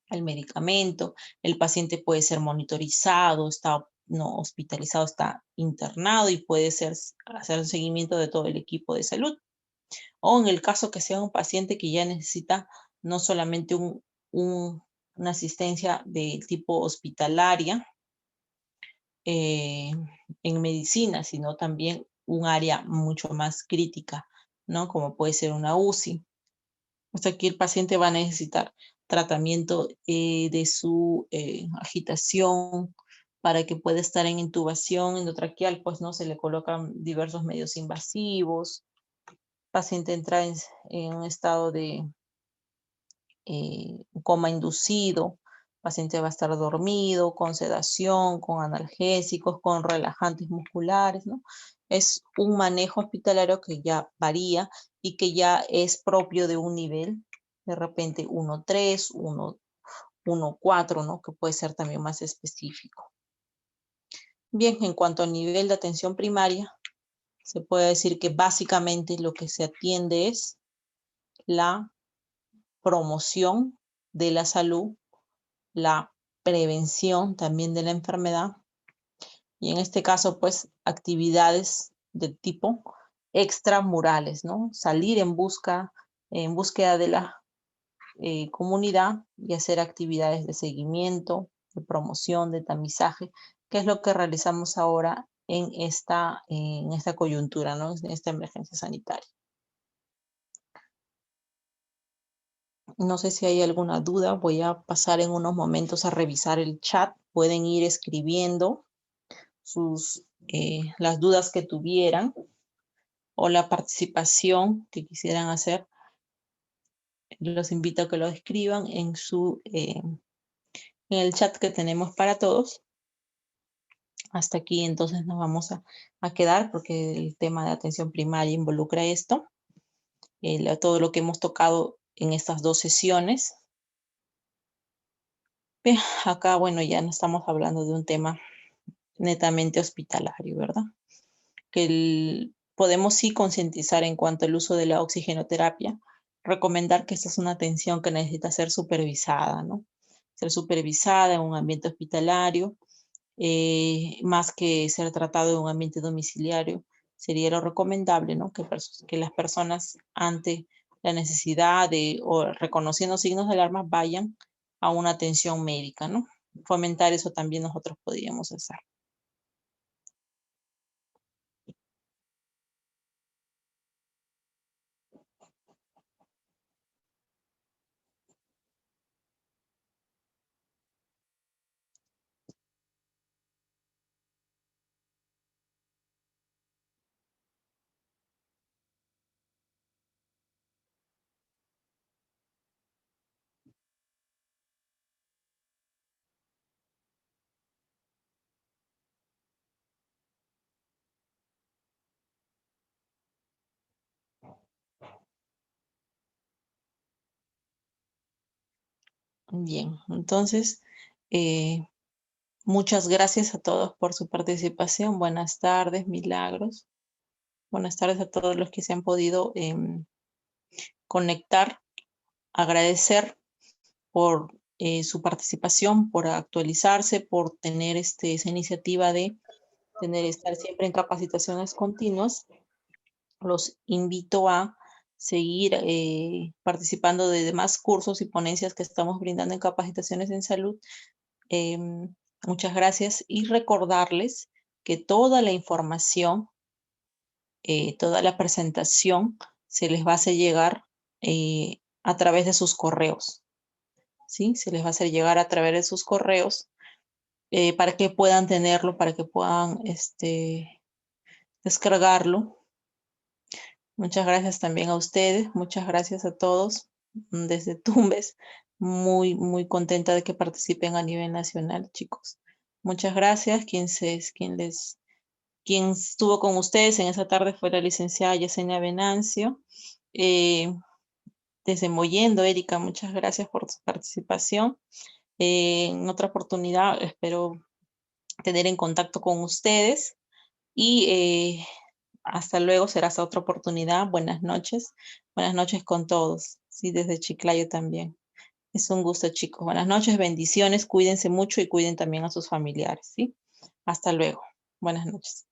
el medicamento. El paciente puede ser monitorizado, está no hospitalizado, está internado y puede hacer un seguimiento de todo el equipo de salud. O en el caso que sea un paciente que ya necesita no solamente una asistencia de tipo hospitalaria eh, en medicina, sino también un área mucho más crítica, ¿no? Como puede ser una UCI. O sea, aquí el paciente va a necesitar tratamiento de su agitación para que pueda estar en intubación endotraqueal, pues no se le colocan diversos medios invasivos. El paciente entra en un estado de coma inducido. El paciente va a estar dormido, con sedación, con analgésicos, con relajantes musculares, ¿no? Es un manejo hospitalario que ya varía y que ya es propio de un nivel, de repente 1.3, 1.4, ¿no? Que puede ser también más específico. Bien, en cuanto al nivel de atención primaria, se puede decir que básicamente lo que se atiende es la promoción de la salud, la prevención también de la enfermedad y en este caso pues actividades de tipo extramurales, ¿no? Salir en búsqueda de la comunidad y hacer actividades de seguimiento, de promoción, de tamizaje, que es lo que realizamos ahora en esta coyuntura, ¿no? En esta emergencia sanitaria. No sé si hay alguna duda, voy a pasar en unos momentos a revisar el chat. Pueden ir escribiendo las dudas que tuvieran o la participación que quisieran hacer. Los invito a que lo escriban en el chat que tenemos para todos. Hasta aquí entonces nos vamos a quedar porque el tema de atención primaria involucra esto, todo lo que hemos tocado en estas dos sesiones. Bien, acá, bueno, ya no estamos hablando de un tema netamente hospitalario, ¿verdad? Podemos sí concientizar en cuanto al uso de la oxigenoterapia, recomendar que esta es una atención que necesita ser supervisada, ¿no? Ser supervisada en un ambiente hospitalario, más que ser tratado en un ambiente domiciliario, sería lo recomendable, ¿no? Que las personas ante la necesidad o reconociendo signos de alarma vayan a una atención médica, ¿no? Fomentar eso también nosotros podríamos hacer. Bien, entonces, muchas gracias a todos por su participación. Buenas tardes, Milagros. Buenas tardes a todos los que se han podido conectar. Agradecer por su participación, por actualizarse, por tener esa iniciativa de estar siempre en capacitaciones continuas. Los invito a seguir participando de demás cursos y ponencias que estamos brindando en capacitaciones en salud. Muchas gracias y recordarles que toda la información, toda la presentación se les va a hacer llegar a través de sus correos, ¿sí? Se les va a hacer llegar a través de sus correos para que puedan tenerlo, para que puedan descargarlo. Muchas gracias también a ustedes, muchas gracias a todos desde Tumbes. Muy contenta de que participen a nivel nacional, chicos. Muchas gracias. Quien estuvo con ustedes en esa tarde fue la licenciada Yesenia Venancio. Eh, Desde Mollendo, Erika, muchas gracias por su participación. En otra oportunidad espero tener en contacto con ustedes y hasta luego, será hasta otra oportunidad. Buenas noches con todos, sí, desde Chiclayo también. Es un gusto, chicos. Buenas noches, bendiciones, cuídense mucho y cuiden también a sus familiares, ¿sí? Hasta luego. Buenas noches.